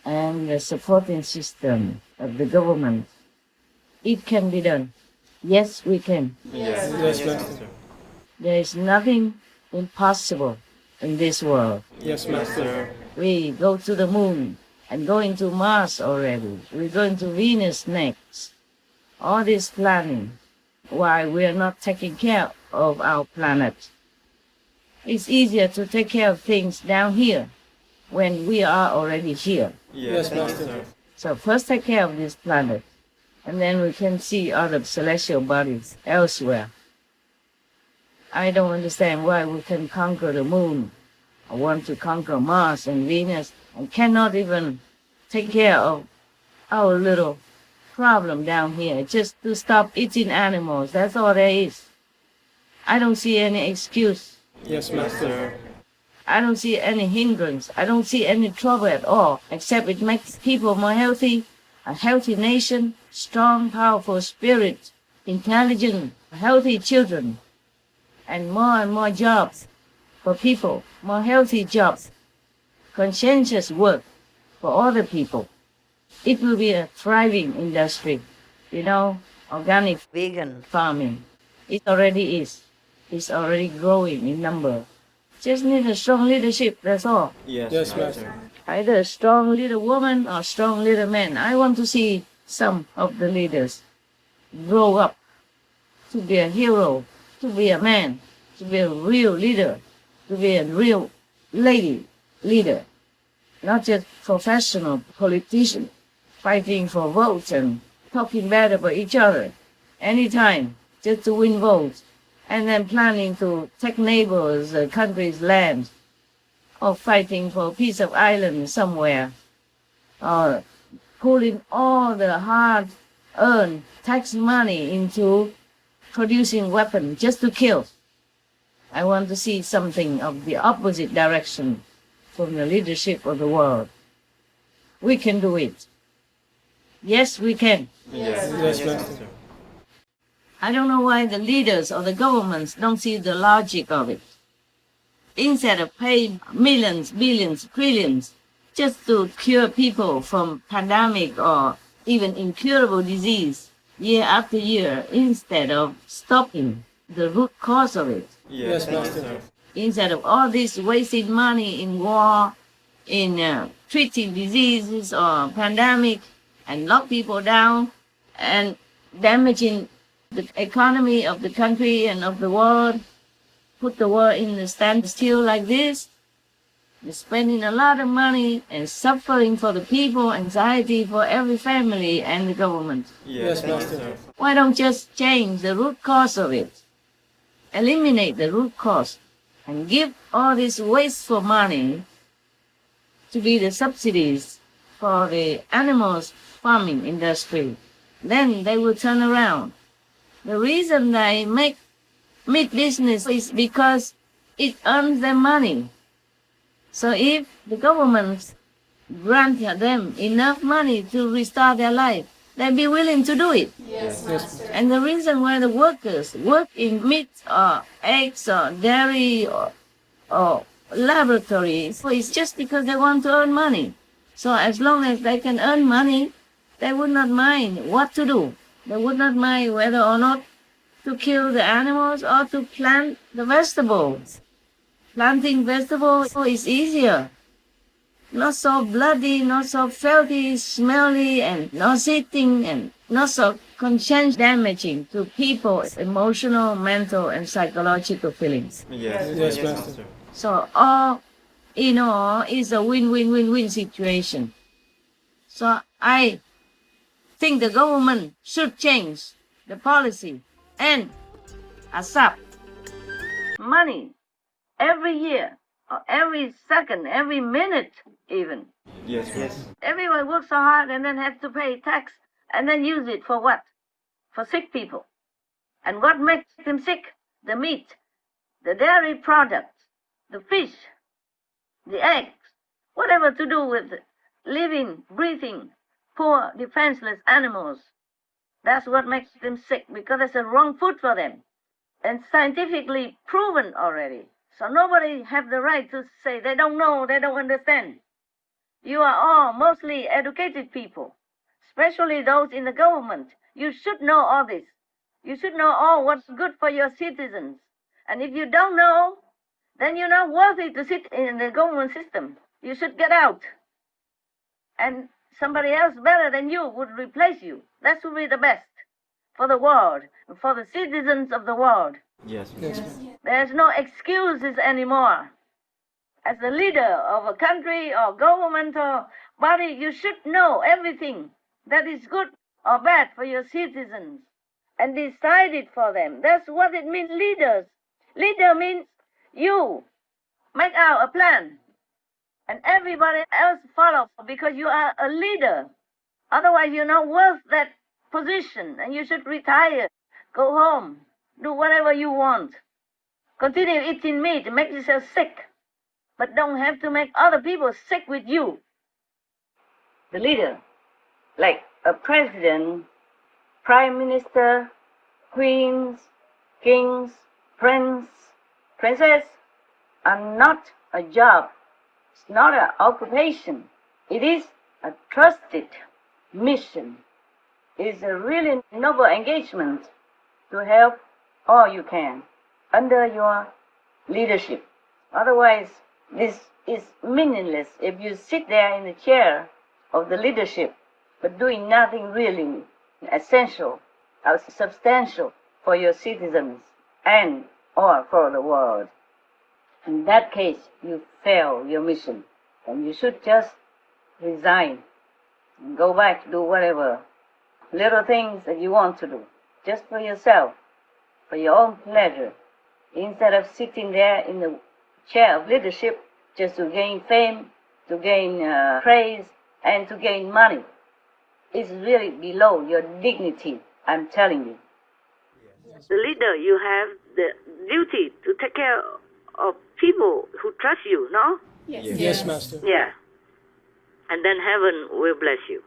and the supporting system of the government. It can be done. Yes, we can. Yes, Yes, Master. There is nothing impossible in this world. Yes, Master. We go to the moon and going to Mars already. We're going to Venus next. All this planning, why we are not taking care of our planet. It's easier to take care of things down here when we are already here. Yes, Master. So first take care of this planet, and then we can see other celestial bodies elsewhere. I don't understand why we can conquer the moon. I want to conquer Mars and Venus and cannot even take care of our little problem down here, just to stop eating animals. That's all there is. I don't see any excuse. Yes, Master. I don't see any hindrance. I don't see any trouble at all, except it makes people more healthy, a healthy nation, strong, powerful spirit, intelligent, healthy children, and more jobs for people, more healthy jobs, conscientious work for all the people. It will be a thriving industry, you know, organic vegan farming. It already is. It's already growing in number. Just need a strong leadership, that's all. Yes, Master. Either a strong leader woman or strong leader man. I want to see some of the leaders grow up to be a hero, to be a man, to be a real leader, to be a real lady leader, not just professional politician fighting for votes and talking bad about each other anytime just to win votes, and then planning to take neighbors' countries' land, or fighting for a piece of island somewhere, or pulling all the hard-earned tax money into producing weapons just to kill. I want to see something of the opposite direction from the leadership of the world. We can do it. Yes, we can. Yes, Master. I don't know why the leaders or the governments don't see the logic of it. Instead of paying millions, billions, trillions just to cure people from pandemic or even incurable disease year after year, instead of stopping the root cause of it. Yes, Master. Instead of all this wasted money in war, in treating diseases or pandemic, and lock people down and damaging the economy of the country and of the world, put the world in a standstill like this, spending a lot of money and suffering for the people, anxiety for every family and the government. Yes, Master. Why don't just change the root cause of it? Eliminate the root cause and give all this wasteful money to be the subsidies for the animals farming industry. Then they will turn around. The reason they make meat business is because it earns them money. So if the government grant them enough money to restart their life, they'll be willing to do it. Yes, Master. And the reason why the workers work in meat or eggs or dairy or laboratories is just because they want to earn money. So as long as they can earn money, they would not mind what to do. They would not mind whether or not to kill the animals or to plant the vegetables. Planting vegetables is easier. Not so bloody, not so filthy, smelly, and not sitting, and not so conscience damaging to people's emotional, mental, and psychological feelings. Yes, Master. So all in all, it's a win-win-win-win situation. So I think the government should change the policy and accept money every year, or every second, every minute even. Yes. Everyone works so hard and then has to pay tax and then use it for what? For sick people. And what makes them sick? The meat, the dairy products, the fish, the eggs, whatever to do with living, breathing, poor, defenseless animals. That's what makes them sick, because it's a wrong food for them. And scientifically proven already. So nobody have the right to say they don't know, they don't understand. You are all mostly educated people, especially those in the government. You should know all this. You should know all what's good for your citizens. And if you don't know, then you're not worthy to sit in the government system. You should get out. And somebody else better than you would replace you. That would be the best for the world, for the citizens of the world. Yes. There's no excuses anymore. As a leader of a country or government or body, you should know everything that is good or bad for your citizens and decide it for them. That's what it means, leaders. Leader means you make out a plan and everybody else follows because you are a leader. Otherwise, you're not worth that position and you should retire, go home, do whatever you want. Continue eating meat, make yourself sick, but don't have to make other people sick with you. The leader, like a president, prime minister, queens, kings, prince, princess, are not a job. It's not an occupation. It is a trusted mission It's a really noble engagement to help all you can under your leadership. Otherwise, this is meaningless if you sit there in the chair of the leadership but doing nothing really essential or substantial for your citizens and or for the world. In that case, you fail your mission, and you should just resign and go back to do whatever little things that you want to do, just for yourself, for your own pleasure, instead of sitting there in the chair of leadership just to gain fame, to gain praise, and to gain money. It's really below your dignity, I'm telling you. The leader, you have the duty to take care of people who trust you, no? Yes, Master. Yeah. And then heaven will bless you.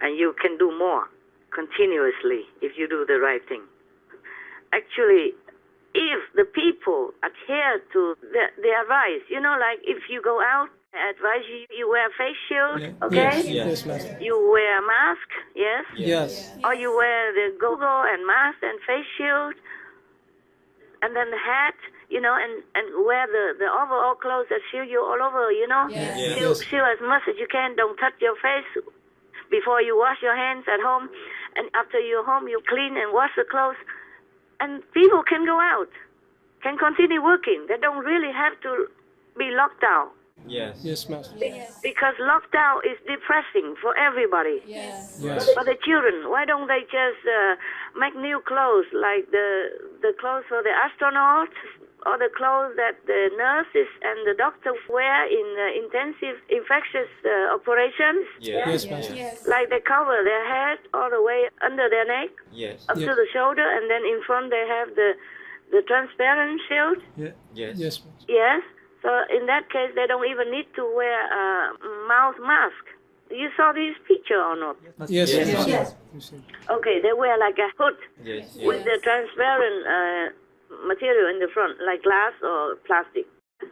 And you can do more continuously if you do the right thing. Actually, if the people adhere to the advice, like if you go out, I advise you wear face shield, okay? Yes, Master. You wear a mask, yes? Yes. Or you wear the goggle and mask and face shield, and then the hat, and wear the overall clothes that shield you all over, Shield as much as you can. Don't touch your face before you wash your hands at home, and after you're home, you clean and wash the clothes, and people can go out, can continue working. They don't really have to be locked down. Yes, Master. Because lockdown is depressing for everybody. Yes. For the children, why don't they just make new clothes, like the clothes for the astronauts, or the clothes that the nurses and the doctors wear in intensive infectious operations? Yes, Master. Like they cover their head all the way under their neck, up to the shoulder, and then in front they have the transparent shield. Yes. Yes. So in that case, they don't even need to wear a mouth mask. You saw this picture or not? Yes. Okay, they wear like a hood with the transparent material in the front, like glass or plastic,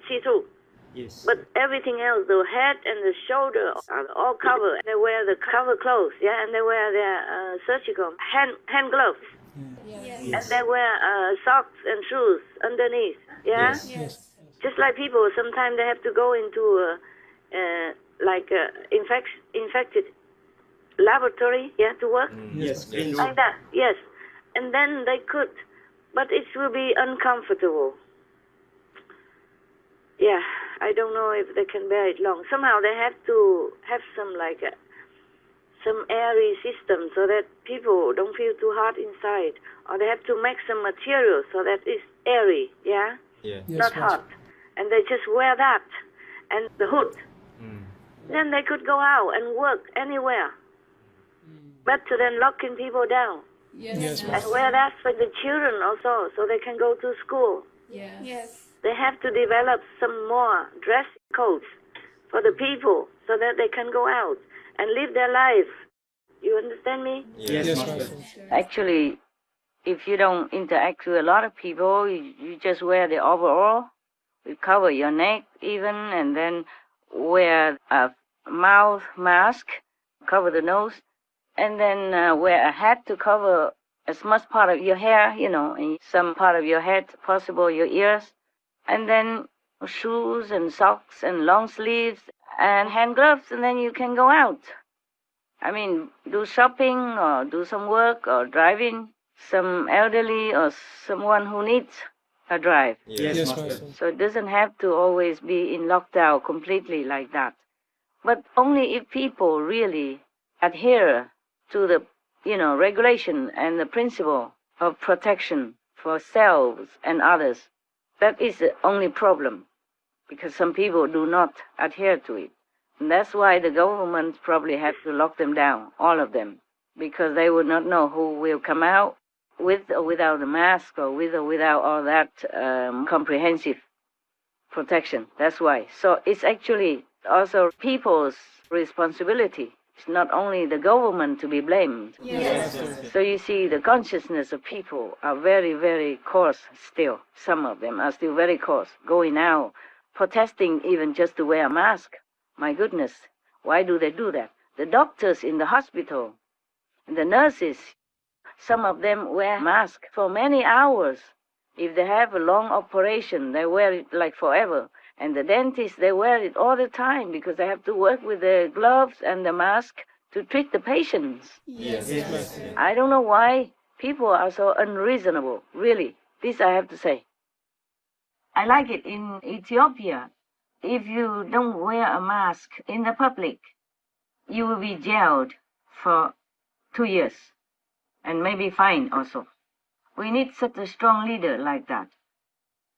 see-through. Yes. But everything else, the head and the shoulder are all covered. They wear the cover clothes, and they wear their surgical hand gloves. And they wear socks and shoes underneath, Yes. Just like people, sometimes they have to go into infected laboratory, to work. Like that, yes. And then they could, but it will be uncomfortable. Yeah, I don't know if they can bear it long. Somehow they have to have some airy system so that people don't feel too hot inside. Or they have to make some material so that it's airy, not hot. And they just wear that and the hood. Then they could go out and work anywhere. Better than locking people down. Yes. And wear that for the children also, so they can go to school. They have to develop some more dress codes for the people so that they can go out and live their life. You understand me? Yes. Actually, if you don't interact with a lot of people, you just wear the overall. You cover your neck even, and then wear a mouth mask, cover the nose, and then wear a hat to cover as much part of your hair, and some part of your head, possible your ears, and then shoes and socks and long sleeves and hand gloves, and then you can go out. I mean, do shopping or do some work or driving, some elderly or someone who needs a drive. Yes, Master. So it doesn't have to always be in lockdown completely like that. But only if people really adhere to the, regulation and the principle of protection for selves and others. That is the only problem, because some people do not adhere to it. And that's why the government probably have to lock them down, all of them, because they would not know who will come out with or without a mask, or with or without all that comprehensive protection. That's why. So it's actually also people's responsibility. It's not only the government to be blamed. Yes. So you see, the consciousness of people are very, very coarse still. Some of them are still very coarse, going out, protesting even just to wear a mask. My goodness, why do they do that? The doctors in the hospital The nurses, some of them wear masks for many hours. If they have a long operation, they wear it like forever. And the dentists, they wear it all the time because they have to work with the gloves and the mask to treat the patients. Yes. I don't know why people are so unreasonable, really. This I have to say. I like it in Ethiopia. If you don't wear a mask in the public, you will be jailed for 2 years and maybe fined also. We need such a strong leader like that.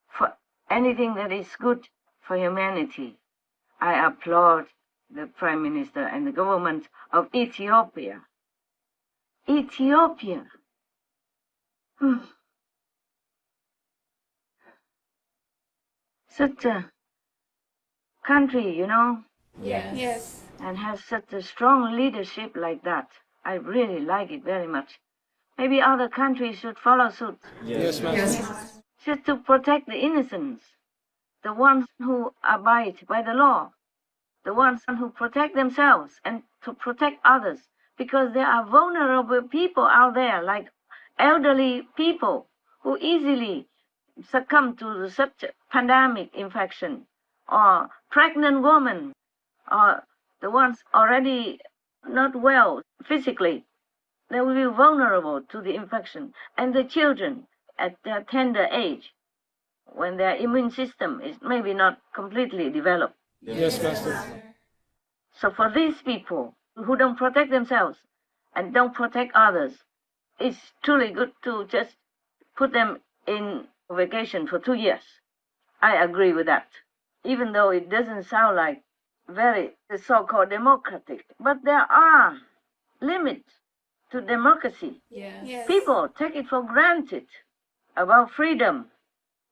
For anything that is good for humanity, I applaud the Prime Minister and the government of Ethiopia. Ethiopia. Such a country, you know, Yes. and have such a strong leadership like that. I really like it very much. Maybe other countries should follow suit. Yes, Master. Just to protect the innocents, the ones who abide by the law, the ones who protect themselves and to protect others, because there are vulnerable people out there, like elderly people who easily succumb to such pandemic infection, or pregnant women, or the ones already not well physically. They will be vulnerable to the infection, and the children at their tender age, when their immune system is maybe not completely developed. Yes, Master. So for these people who don't protect themselves and don't protect others, it's truly good to just put them in vacation for 2 years. I agree with that, even though it doesn't sound like very so-called democratic. But there are limits to democracy. Yes. People take it for granted about freedom.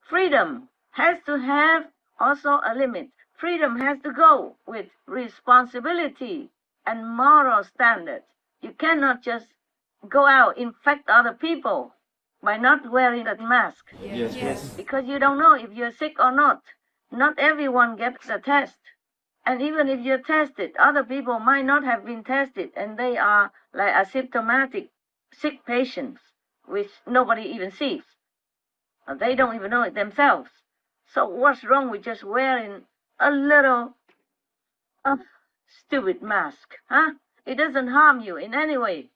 Freedom has to have also a limit. Freedom has to go with responsibility and moral standards. You cannot just go out, infect other people by not wearing a mask. Yes. Because you don't know if you're sick or not. Not everyone gets a test. And even if you're tested, other people might not have been tested, and they are like asymptomatic sick patients, which nobody even sees. They don't even know it themselves. So what's wrong with just wearing a little stupid mask? It doesn't harm you in any way,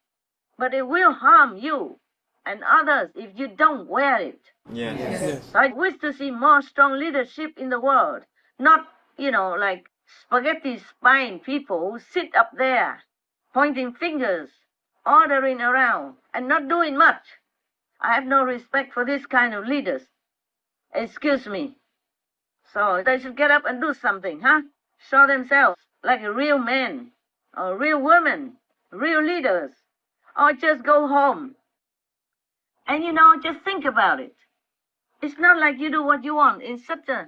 but it will harm you and others if you don't wear it. Yes. So I wish to see more strong leadership in the world, not, like spaghetti spine people who sit up there pointing fingers, ordering around, and not doing much. I have no respect for this kind of leaders. Excuse me. So they should get up and do something, Show themselves like a real man, or real women, real leaders, or just go home. And just think about it. It's not like you do what you want in such a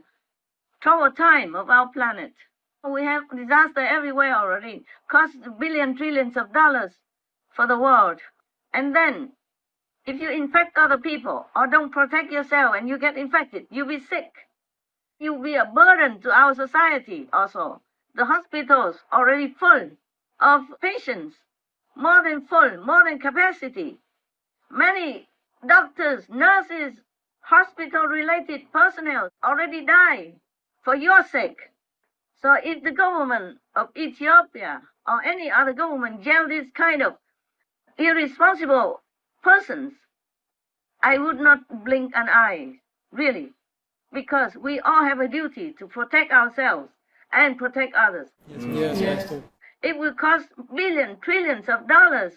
troubled time of our planet. We have disaster everywhere already, costs billions, trillions of dollars for the world. And then, if you infect other people or don't protect yourself and you get infected, you'll be sick. You'll be a burden to our society also. The hospitals already full of patients, more than full, more than capacity. Many doctors, nurses, hospital-related personnel already die for your sake. So if the government of Ethiopia or any other government jail this kind of irresponsible persons, I would not blink an eye, really, because we all have a duty to protect ourselves and protect others. Yes, Master. It will cost billions, trillions of dollars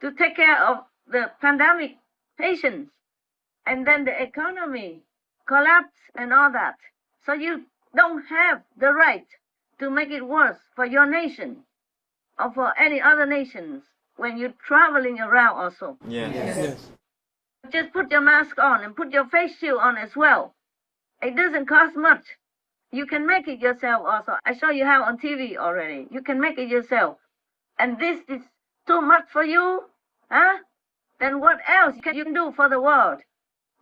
to take care of the pandemic patients, and then the economy collapse and all that. So you don't have the right to make it worse for your nation or for any other nations when you're traveling around also. Yes. Just put your mask on and put your face shield on as well. It doesn't cost much. You can make it yourself also. I saw you have on TV already. You can make it yourself. And this is too much for you? Then what else can you do for the world?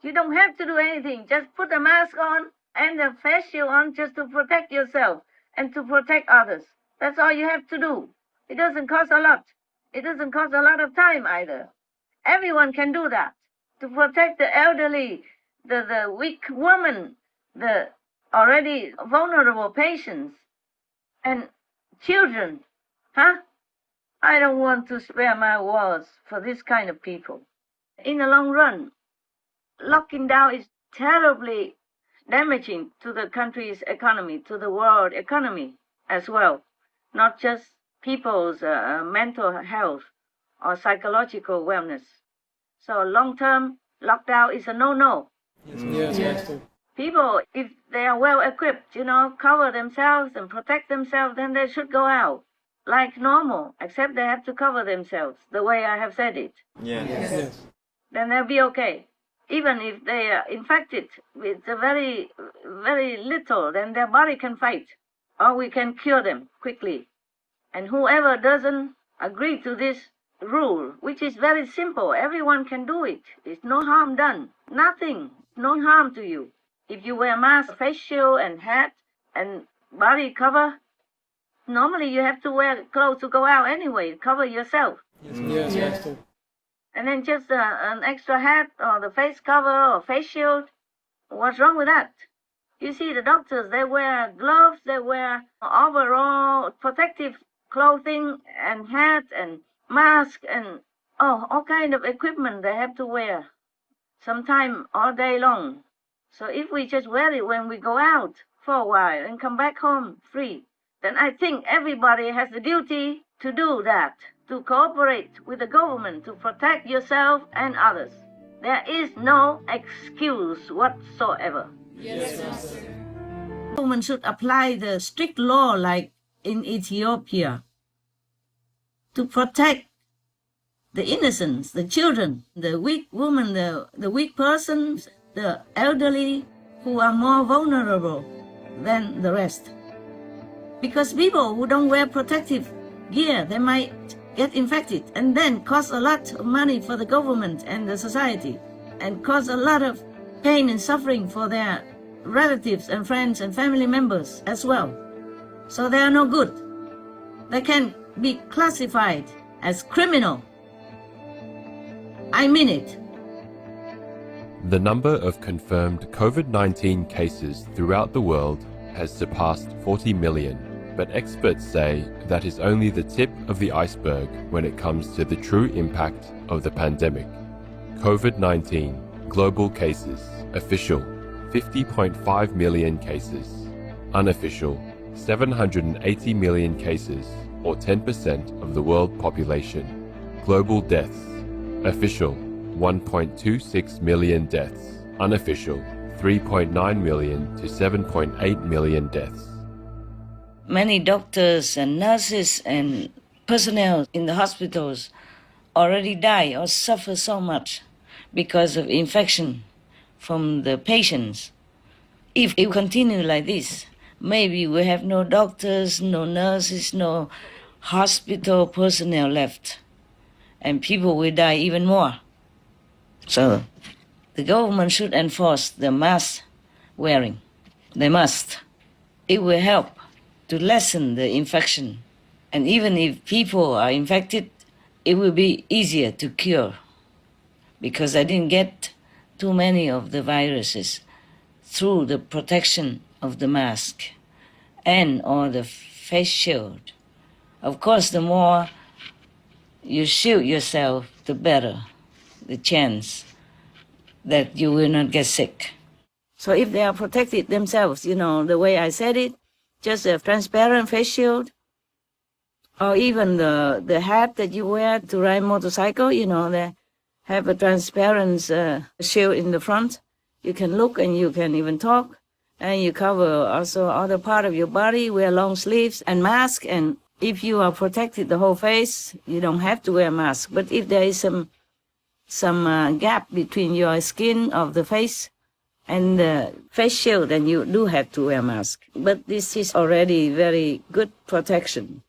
You don't have to do anything. Just put a mask on and a face shield on just to protect yourself and to protect others. That's all you have to do. It doesn't cost a lot. It doesn't cost a lot of time either. Everyone can do that to protect the elderly, the weak woman, the already vulnerable patients, and children. Huh? I don't want to spare my words for this kind of people. In the long run, locking down is terribly damaging to the country's economy, to the world economy as well, not just people's mental health or psychological wellness. So long-term lockdown is a no-no. Yes. People, if they are well equipped, cover themselves and protect themselves, then they should go out like normal, except they have to cover themselves the way I have said it. Yes. Then they'll be okay. Even if they are infected with a very, very little, then their body can fight, or we can cure them quickly. And whoever doesn't agree to this rule, which is very simple, everyone can do it. It's no harm done. Nothing. No harm to you. If you wear mask, face shield, and hat, and body cover, normally you have to wear clothes to go out anyway, cover yourself. Yes. And then just an extra hat or the face cover or face shield. What's wrong with that? You see the doctors, they wear gloves, they wear overall protective clothing and hat and mask and all kind of equipment they have to wear, sometime all day long. So if we just wear it when we go out for a while and come back home free, then I think everybody has the duty to do that, to cooperate with the government to protect yourself and others. There is no excuse whatsoever. Yes, Master. The government should apply the strict law like in Ethiopia to protect the innocents, the children, the weak woman, the weak persons, the elderly who are more vulnerable than the rest. Because people who don't wear protective gear, they might get infected and then cost a lot of money for the government and the society and cause a lot of pain and suffering for their relatives and friends and family members as well. So they are no good. They can be classified as criminal. I mean it. The number of confirmed COVID-19 cases throughout the world has surpassed 40 million, but experts say that is only the tip of the iceberg when it comes to the true impact of the pandemic. COVID-19 global cases, official 50.5 million cases, unofficial 780 million cases, or 10% of the world population. Global deaths, official 1.26 million deaths, unofficial 3.9 million to 7.8 million deaths. Many doctors and nurses and personnel in the hospitals already die or suffer so much because of infection from the patients. If it continue like this, maybe we have no doctors, no nurses, no hospital personnel left, and people will die even more. So the government should enforce the mask wearing. They must. It will help to lessen the infection. And even if people are infected, it will be easier to cure, because I didn't get too many of the viruses through the protection of the mask and or the face shield. Of course, the more you shield yourself, the better the chance that you will not get sick. So if they are protected themselves, the way I said it, just a transparent face shield, or even the hat that you wear to ride motorcycle, they have a transparent shield in the front. You can look and you can even talk, and you cover also other part of your body, wear long sleeves and mask. And if you are protected the whole face, you don't have to wear a mask. But if there is some gap between your skin of the face and the face shield, then you do have to wear a mask. But this is already very good protection.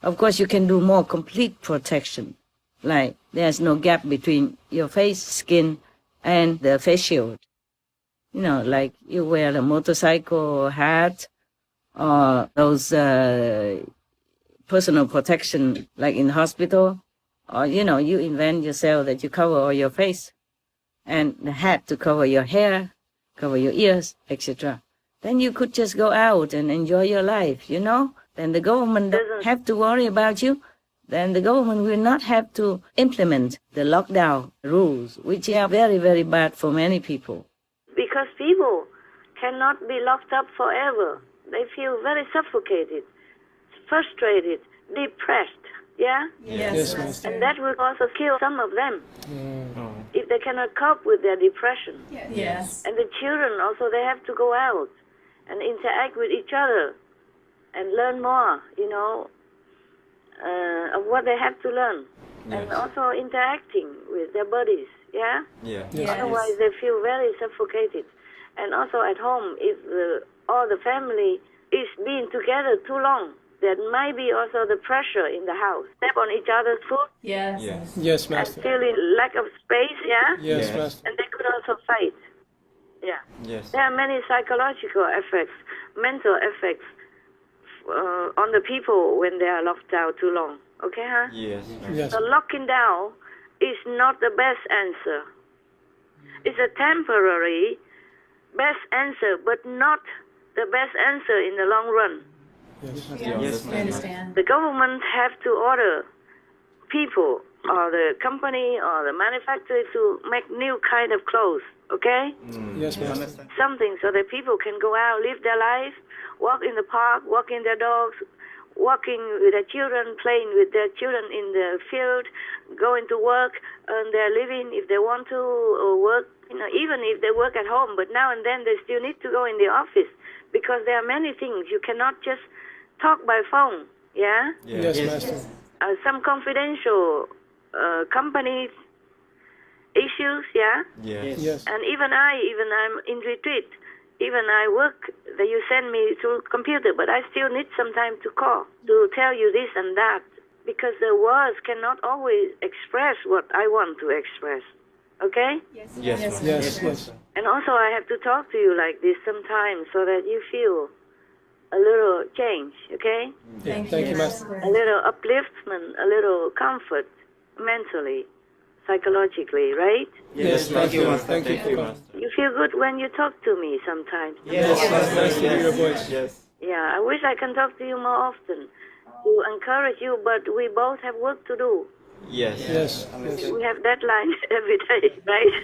Of course, you can do more complete protection, like there's no gap between your face, skin, and the face shield. Like you wear a motorcycle hat or those personal protection, like in hospital, or, you invent yourself that you cover all your face and the hat to cover your hair, cover your ears, etc. Then you could just go out and enjoy your life, Then the government doesn't have to worry about you. Then the government will not have to implement the lockdown rules, which are very, very bad for many people. Because people cannot be locked up forever. They feel very suffocated, frustrated, depressed, yeah? Yes. And that will also kill some of them if they cannot cope with their depression. Yes. And the children also, they have to go out and interact with each other and learn more, of what they have to learn. And also interacting with their bodies, yeah? Otherwise they feel very suffocated. And also at home, if all the family is being together too long, there might be also the pressure in the house. Step on each other's foot. Yes. Yes, Master. And feeling lack of space, yeah? Yes, Master. And they could also fight. Yeah. Yes. There are many psychological effects, mental effects on the people when they are locked down too long. Okay, huh? Yes. So locking down is not the best answer. It's a temporary best answer, but not the best answer in the long run. Yes. I understand. The government have to order people or the company or the manufacturer to make new kind of clothes, okay? Yes, Master. Something so that people can go out, live their life, walk in the park, walking their dogs, walking with their children, playing with their children in the field, going to work, earn their living if they want to, or work, even if they work at home. But now and then they still need to go in the office because there are many things. You cannot just talk by phone, yeah? Yes, Master. Some confidential companies issues, yeah? Yes. And even I'm in retreat. Even I work, that you send me through computer, but I still need some time to call, to tell you this and that, because the words cannot always express what I want to express, okay? Yes. And also I have to talk to you like this sometimes so that you feel a little change, okay? Thank you, Master. A little upliftment, a little comfort, mentally, psychologically, right? Yes, thank you, Master. Thank you, Papa. You feel good when you talk to me sometimes. Yes, nice to hear your voice. Yeah, I wish I can talk to you more often to encourage you, but we both have work to do. Yes. We have deadlines every day, right?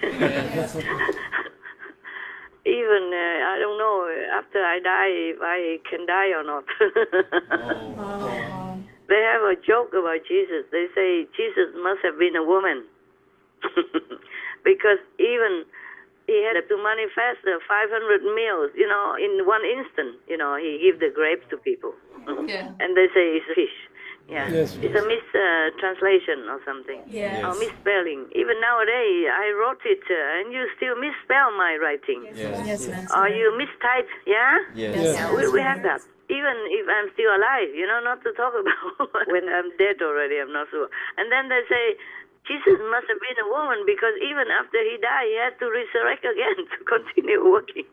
Even, I don't know, after I die, if I can die or not. They have a joke about Jesus. They say Jesus must have been a woman. Because even he had to manifest the 500 meals, in one instant. He gave the grapes to people. And they say it's fish. Yeah. Yes. It's a mistranslation or something. Or misspelling. Even nowadays, I wrote it and you still misspell my writing. Yes. Or you mistype, yeah? Yes. We have that. Even if I'm still alive, not to talk about when I'm dead already, I'm not sure. And then they say, Jesus must have been a woman because even after he died, he had to resurrect again to continue working.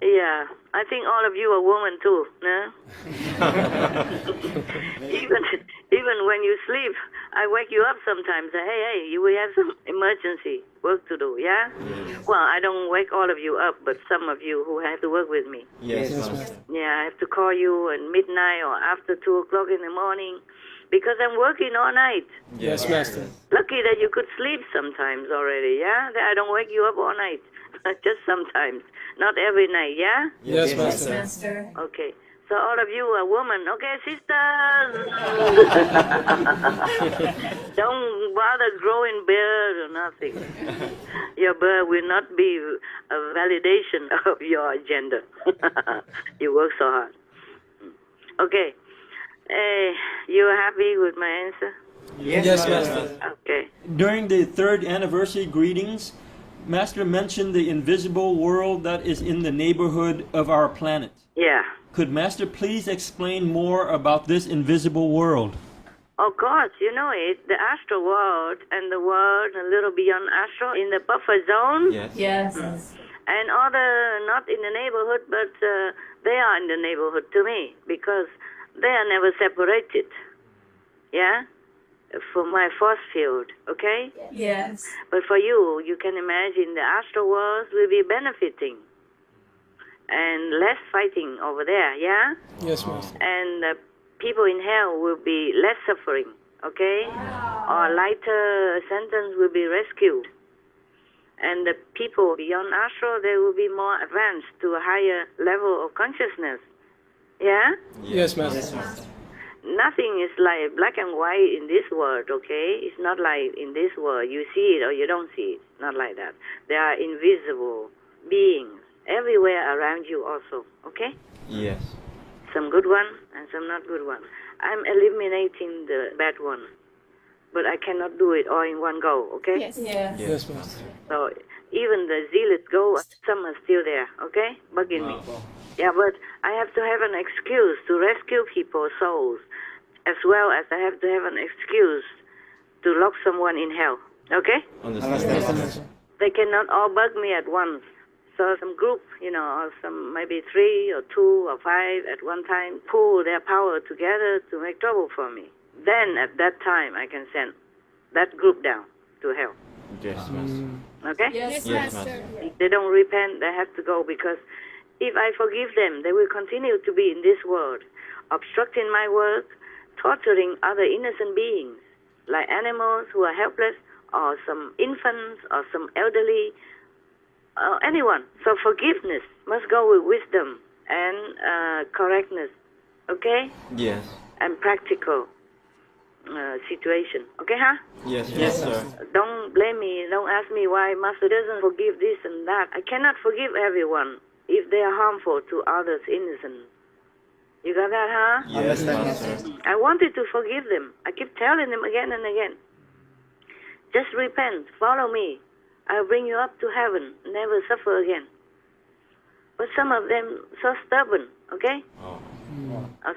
Yeah, I think all of you are women too, no? even when you sleep, I wake you up sometimes. Say, hey, we have some emergency work to do, yeah? Well, I don't wake all of you up, but some of you who have to work with me. Yes, Master. Yeah, I have to call you at midnight or after 2 o'clock in the morning because I'm working all night. Yes, Master. Lucky that you could sleep sometimes already, yeah? That I don't wake you up all night. Just sometimes. Not every night, yeah? Yes, Master. Okay. So all of you are women. Okay, sisters. Don't bother growing beard or nothing. Your beard will not be a validation of your agenda. You work so hard. Okay. You happy with my answer? Yes, Master. Okay. During the 3rd anniversary greetings, Master mentioned the invisible world that is in the neighborhood of our planet. Yeah. Could Master please explain more about this invisible world? Of course, you know it. The astral world and the world a little beyond astral in the buffer zone. Yes. And other not in the neighborhood, but they are in the neighborhood to me because they are never separated. Yeah? From my force field, okay? Yes. But for you, you can imagine the astral worlds will be benefiting and less fighting over there, yeah? Yes, Master. And people in hell will be less suffering, okay? Or lighter sentence will be rescued. And the people beyond astral, they will be more advanced to a higher level of consciousness, yeah? Yes, Master. Nothing is like black and white in this world, okay? It's not like in this world. You see it or you don't see it. Not like that. There are invisible beings everywhere around you also, okay? Yes. Some good one and some not good one. I'm eliminating the bad one. But I cannot do it all in one go, okay? Yes. Yes, Master. So even the zealous ghosts, some are still there, okay? Bugging me. Yeah, but I have to have an excuse to rescue people's souls, as well as I have to have an excuse to lock someone in hell, okay? Understand. They cannot all bug me at once. So some group, or some maybe 3 or 2 or 5 at one time pool their power together to make trouble for me. Then at that time I can send that group down to hell. Yes, Master. Okay? Yes, Yes, Master. If they don't repent, they have to go, because if I forgive them, they will continue to be in this world, obstructing my work, torturing other innocent beings, like animals who are helpless, or some infants, or some elderly, anyone. So forgiveness must go with wisdom and correctness, okay? Yes. And practical situation, okay, huh? Yes, yes, sir. Don't blame me, don't ask me why Master doesn't forgive this and that. I cannot forgive everyone if they are harmful to others innocent. You got that, huh? Yes, Master. I wanted to forgive them. I keep telling them again and again. Just repent, follow me. I'll bring you up to heaven, never suffer again. But some of them so stubborn, okay?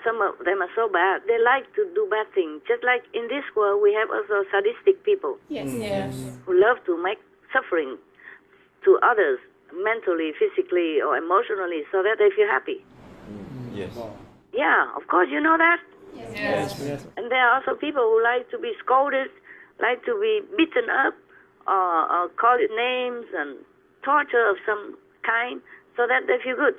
Some of them are so bad. They like to do bad things. Just like in this world, we have also sadistic people Yes. who love to make suffering to others, mentally, physically, or emotionally, so that they feel happy. Yes. Yeah, of course, you know that. Yes. And there are also people who like to be scolded, like to be beaten up, or called names and torture of some kind, so that they feel good.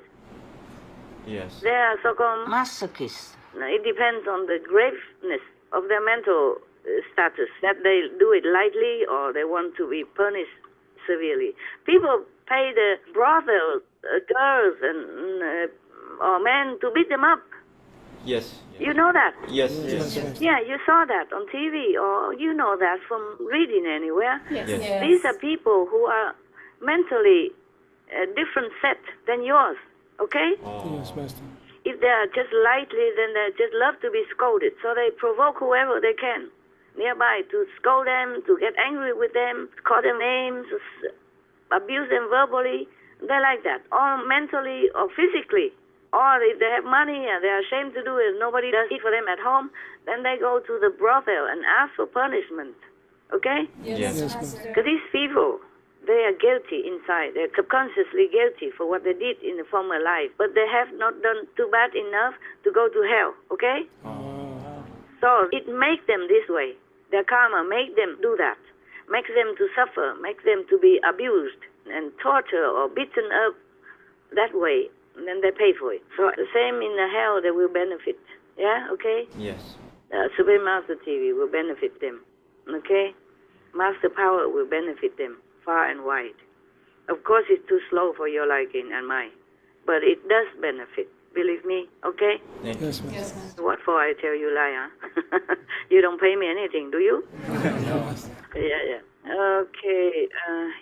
Yes. They are so-called Masochist. It depends on the graveness of their mental status, that they do it lightly or they want to be punished severely. People pay the brothel girls and or men to beat them up. Yes. You know that? Yes. Yeah, you saw that on TV, or you know that from reading anywhere. Yes. These are people who are mentally a different set than yours, okay? Yes, Master. If they are just lightly, then they just love to be scolded. So they provoke whoever they can nearby to scold them, to get angry with them, call them names, abuse them verbally. They like that, or mentally or physically. Or if they have money and they are ashamed to do it, nobody does it for them at home, then they go to the brothel and ask for punishment. Okay? Yes. Because these people, they are guilty inside. They're subconsciously guilty for what they did in the former life. But they have not done too bad enough to go to hell. Okay? So it makes them this way. Their karma make them do that. Makes them to suffer. Makes them to be abused and tortured or beaten up that way. And then they pay for it. So the same in the hell, they will benefit. Yeah? Okay? Yes. Supreme Master TV will benefit them. Okay? Master Power will benefit them far and wide. Of course, it's too slow for your liking and mine. But it does benefit. Believe me. Okay? Yes, Master. Yes. What for I tell you lie, huh? You don't pay me anything, do you? Yeah. Okay.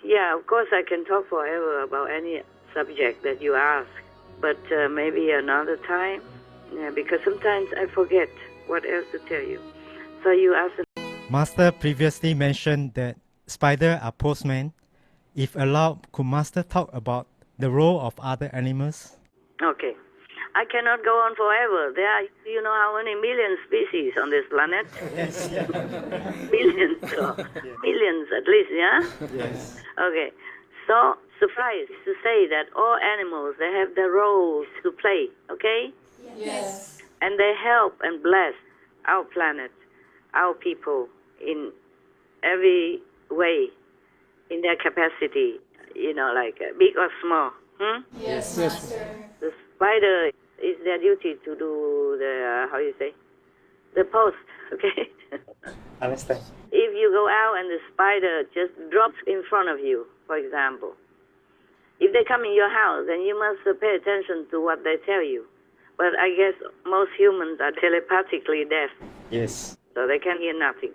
Yeah, of course I can talk forever about any subject that you ask. But maybe another time. Yeah, because sometimes I forget what else to tell you. So you ask. Master previously mentioned that spiders are postmen. If allowed, could Master talk about the role of other animals? Okay. I cannot go on forever. There are, you know how many million species on this planet? Yes. Billions, millions at least, yeah? Yes. Okay. So, suffice to say that all animals, they have their roles to play, okay? Yes. And they help and bless our planet, our people in every way, in their capacity, like big or small. Yes, Master. The spider is their duty to do the post, okay? Understand. If you go out and the spider just drops in front of you, for example, if they come in your house, then you must pay attention to what they tell you. But I guess most humans are telepathically deaf. Yes. So they can hear nothing.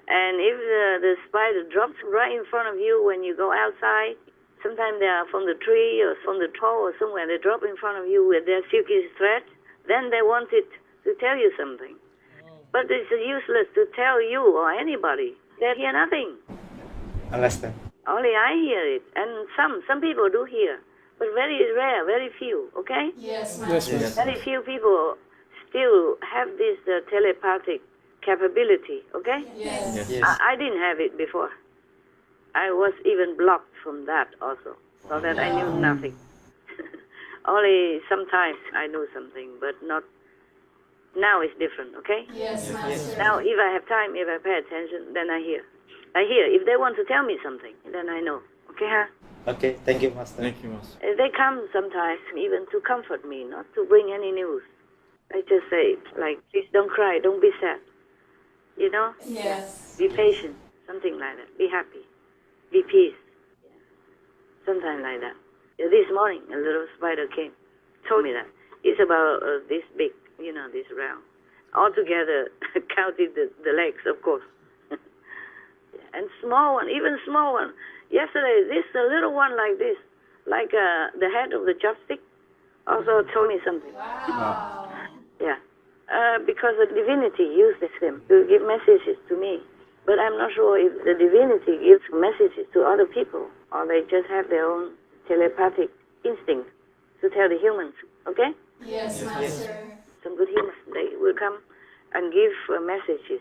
And if the spider drops right in front of you when you go outside, sometimes they are from the tree or from the toe or somewhere, they drop in front of you with their silky thread, then they want it to tell you something. But it's useless to tell you or anybody. They hear nothing. Understand. Only I hear it. And some people do hear. But very rare, very few, okay? Yes, Master. Yes. Very few people still have this telepathic capability, okay? Yes. Yes. I didn't have it before. I was even blocked from that also, so that I knew nothing. Only sometimes I knew something, but not. Now it's different, okay? Yes, Master. Now if I have time, if I pay attention, then I hear. I hear. If they want to tell me something, then I know. Okay, huh? Okay, thank you, Master. Thank you, Master. They come sometimes even to comfort me, not to bring any news. I just say, like, please don't cry, don't be sad. Yes. Be patient, something like that. Be happy. Be peace. Something like that. This morning, a little spider came, told me that. It's about this big, this round. Altogether, counted the legs, of course. And small one, even small one. Yesterday, a little one like this, like the head of the chopstick, also told me something. Wow. Yeah. Because the divinity uses them to give messages to me. But I'm not sure if the divinity gives messages to other people, or they just have their own telepathic instinct to tell the humans, okay? Yes, Master. Some good humans, they will come and give messages.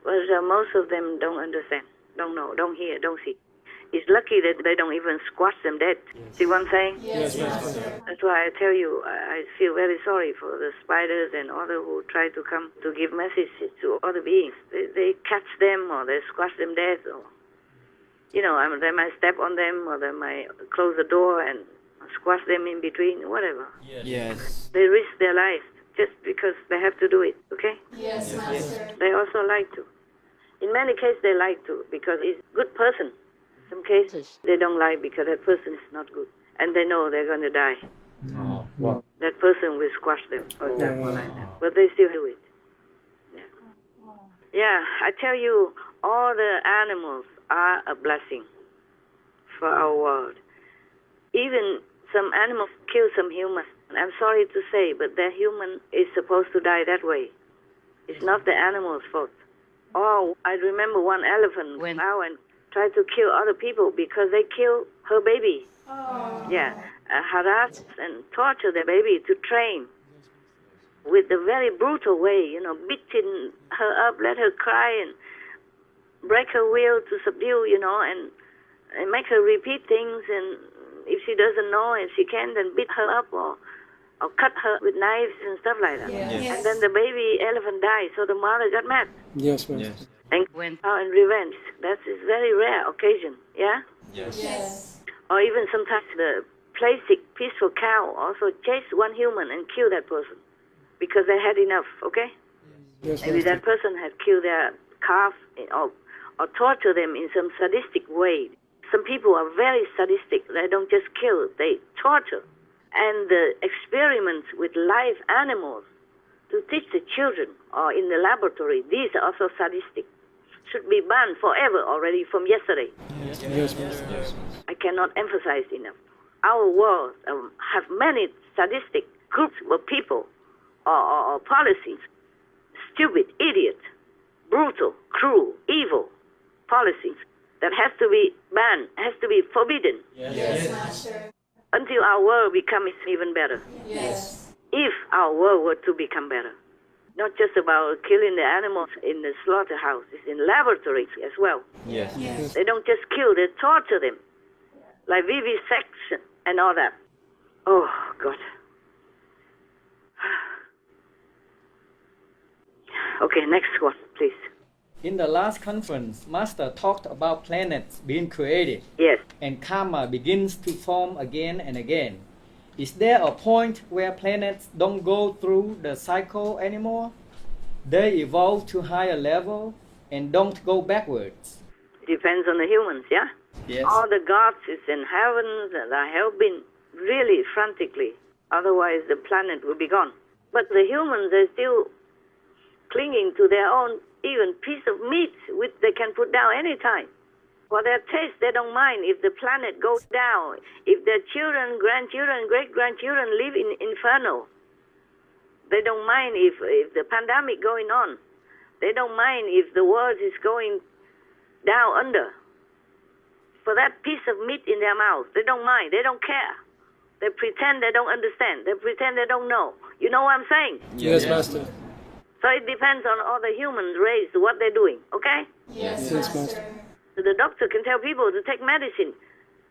But most of them don't understand, don't know, don't hear, don't see. It's lucky that they don't even squash them dead. See what I'm saying? Yes, Master. That's why I tell you, I feel very sorry for the spiders and others who try to come to give messages to other beings. They catch them or they squash them dead, or they might step on them, or they might close the door and squash them in between, whatever. Yes. They risk their lives just because they have to do it, okay? Yes, Master. They also like to. In many cases, they like to because it's a good person. Some cases, they don't like because that person is not good. And they know they're going to die. Oh, wow. That person will squash them, for example, like that. But they still do it. Yeah, I tell you, all the animals are a blessing for our world. Even some animals kill some humans. I'm sorry to say, but that human is supposed to die that way. It's not the animal's fault. Oh, I remember one elephant went out and tried to kill other people because they killed her baby. Oh. Yeah, harass and torture the baby to train with a very brutal way, beating her up, let her cry and break her will to subdue, and make her repeat things, and if she doesn't know and she can, then beat her up or cut her with knives and stuff like that. Yes. And then the baby elephant died, so the mother got mad. Yes, ma'am. Yes. And went out in revenge. That is very rare occasion, yeah? Yes. Or even sometimes the plastic peaceful cow also chased one human and killed that person because they had enough, okay? Yes, Maybe that person had killed their calf or torture them in some sadistic way. Some people are very sadistic. They don't just kill, they torture. And the experiments with live animals to teach the children or in the laboratory, these are also sadistic. Should be banned forever already from yesterday. Yes, Master. I cannot emphasize enough. Our world have many sadistic groups of people or policies. Stupid, idiot, brutal, cruel, evil policies that has to be banned, has to be forbidden. Yes, Master. Until our world becomes even better. Yes. If our world were to become better. Not just about killing the animals in the slaughterhouses, in laboratories as well. Yes. Yes. They don't just kill, they torture them. Like vivisection and all that. Oh, God. Okay, next one, please. In the last conference, Master talked about planets being created. Yes. And karma begins to form again and again. Is there a point where planets don't go through the cycle anymore? They evolve to higher level and don't go backwards. Depends on the humans, yeah? Yes. All the gods is in heavens and are helping really frantically. Otherwise, the planet will be gone. But the humans are still clinging to their own even piece of meat, which they can put down any time. For their taste, they don't mind if the planet goes down, if their children, grandchildren, great-grandchildren live in inferno. They don't mind if the pandemic going on. They don't mind if the world is going down under. For that piece of meat in their mouth, they don't mind, they don't care. They pretend they don't understand, they pretend they don't know. You know what I'm saying? Yes, Master. So it depends on all the human race, what they're doing, okay? Yes, Master. The doctor can tell people to take medicine,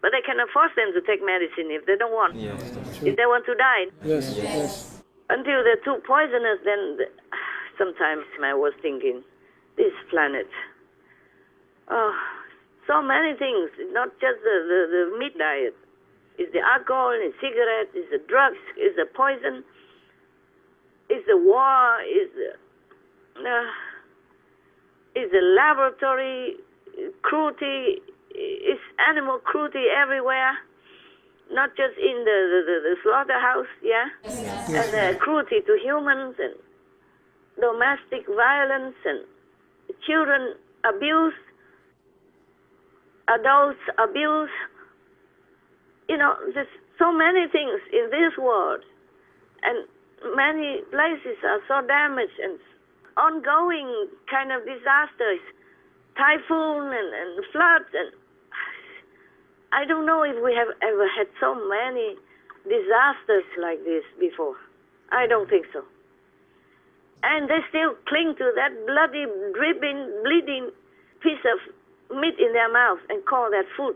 but they cannot force them to take medicine if they don't want. Yes. If they want to die. Yes. Until they're too poisonous, then sometimes I was thinking, this planet, so many things, not just the meat diet. It's the alcohol, it's cigarettes, it's the drugs, it's the poison, it's the war, it's the laboratory cruelty, it's animal cruelty everywhere, not just in the slaughterhouse, yeah? And the cruelty to humans and domestic violence and children abuse, adults abuse. You know, there's so many things in this world, and many places are so damaged and ongoing kind of disasters, typhoon and floods, and I don't know if we have ever had so many disasters like this before. I don't think so. And they still cling to that bloody, dripping, bleeding piece of meat in their mouth and call that food.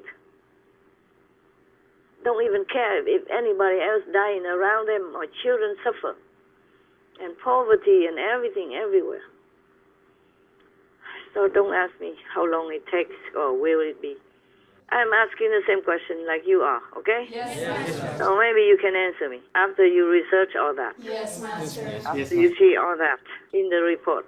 Don't even care if anybody else dying around them or children suffer. And poverty and everything everywhere. So don't ask me how long it takes or will it be. I'm asking the same question like you are, okay? Yes. So maybe you can answer me after you research all that. Yes, Master. After you see all that in the report.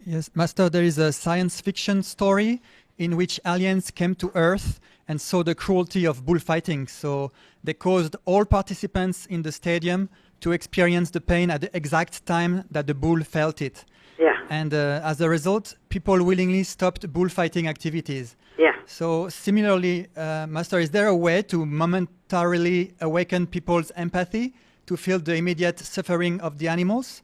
Yes, Master, there is a science fiction story in which aliens came to Earth and saw the cruelty of bullfighting. So they caused all participants in the stadium to experience the pain at the exact time that the bull felt it. Yeah. And as a result, people willingly stopped bullfighting activities. Yeah. So similarly, Master, is there a way to momentarily awaken people's empathy to feel the immediate suffering of the animals?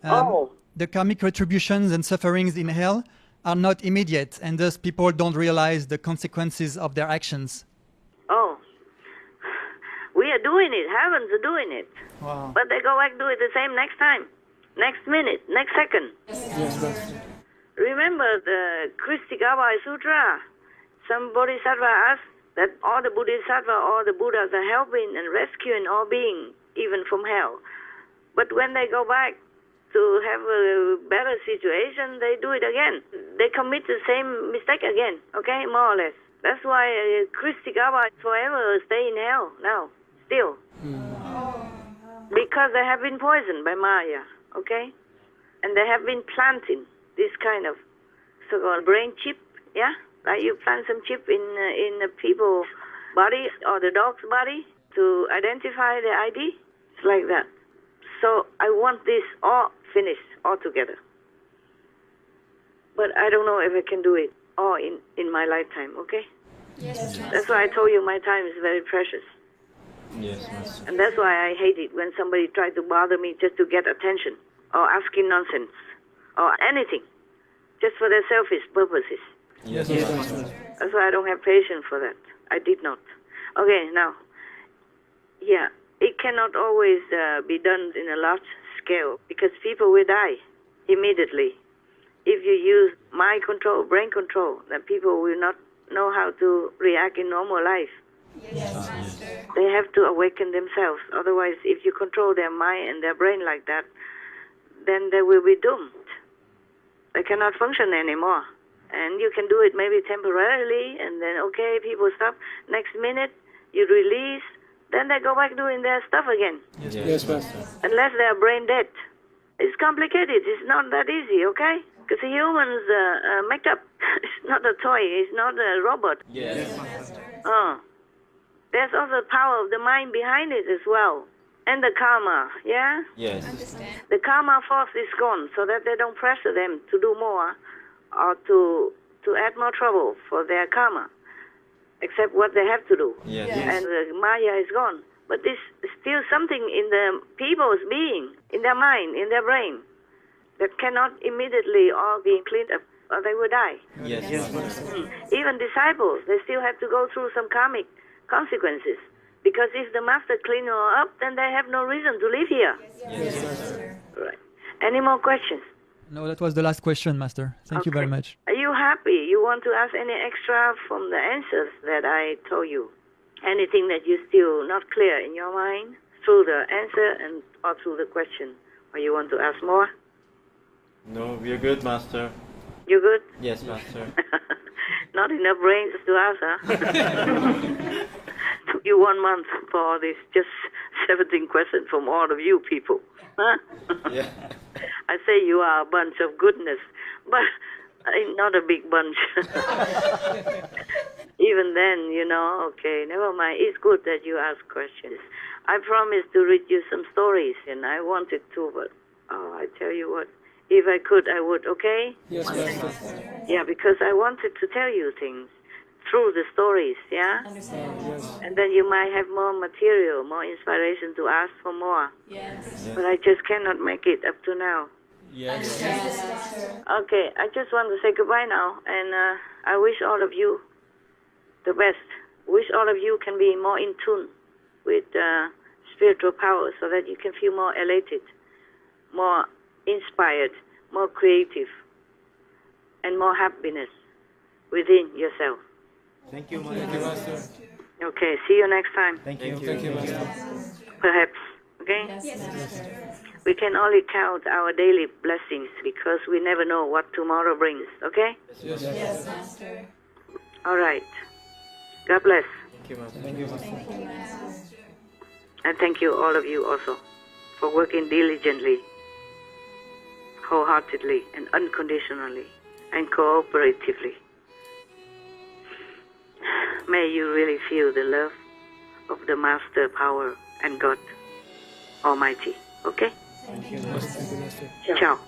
The karmic retributions and sufferings in hell are not immediate, and thus people don't realize the consequences of their actions. Oh. We are doing it. Heavens are doing it. Wow. But they go back do it the same next time, next minute, next second. Yes, Master. Remember the Kristigawai Sutra? Some bodhisattva asked that all the bodhisattva, all the Buddhas are helping and rescuing all beings, even from hell. But when they go back to have a better situation, they do it again. They commit the same mistake again, okay, more or less. That's why Kristigawai forever stay in hell now, still. Because they have been poisoned by Maya, okay? And they have been planting this kind of so-called brain chip, yeah? Like you plant some chip in the people's body or the dog's body to identify the ID. It's like that. So I want this all finished altogether. But I don't know if I can do it all in my lifetime, okay? Yes. That's why I told you my time is very precious. Yes, Master. And that's why I hate it when somebody tries to bother me just to get attention or asking nonsense or anything just for their selfish purposes. Yes, Master. That's why I don't have patience for that. I did not. Okay, now, yeah, it cannot always be done in a large scale because people will die immediately. If you use mind control, brain control, then people will not know how to react in normal life. Yes, Master. They have to awaken themselves. Otherwise, if you control their mind and their brain like that, then they will be doomed. They cannot function anymore. And you can do it maybe temporarily, and then, okay, people stop. Next minute, you release. Then they go back doing their stuff again. Yes, Master. Unless they are brain dead. It's complicated. It's not that easy, okay? Because the humans make up. It's not a toy. It's not a robot. Yes. There's also the power of the mind behind it as well. And the karma, yeah? Yes. The karma force is gone so that they don't pressure them to do more or to add more trouble for their karma, except what they have to do. Yes. And the Maya is gone. But there's still something in the people's being, in their mind, in their brain, that cannot immediately all be cleaned up or they will die. Yes. Even disciples, they still have to go through some karmic consequences. Because if the master clean you up, then they have no reason to live here. Yes. Right. Any more questions? No, that was the last question, Master. Thank you very much. Are you happy? You want to ask any extra from the answers that I told you? Anything that you still not clear in your mind through the answer and or through the question? Or you want to ask more? No, we are good, Master. You good? Yes, Master. Not enough brains to ask, huh? Took you 1 month for all this, just 17 questions from all of you people. Huh? Yeah. I say you are a bunch of goodness, but not a big bunch. Even then, okay, never mind. It's good that you ask questions. I promised to read you some stories, and I wanted to, but I tell you what, if I could, I would, okay? Yes, Master. Yeah, because I wanted to tell you things through the stories, yeah? Yes. And then you might have more material, more inspiration to ask for more. Yes. But I just cannot make it up to now. Yes. Okay, I just want to say goodbye now, and I wish all of you the best. Wish all of you can be more in tune with spiritual power so that you can feel more elated, more inspired, more creative, and more happiness within yourself. Thank you, Thank you, Master. Okay, see you next time. Thank you. Thank you, Master. Perhaps, okay? We can only count our daily blessings because we never know what tomorrow brings, okay? Yes. Master. All right. God bless. Thank you, Master. Thank you, Master. And thank you, all of you also, for working diligently, wholeheartedly, and unconditionally, and cooperatively. May you really feel the love of the Master Power and God Almighty. Okay? Thank you, Master. Ciao.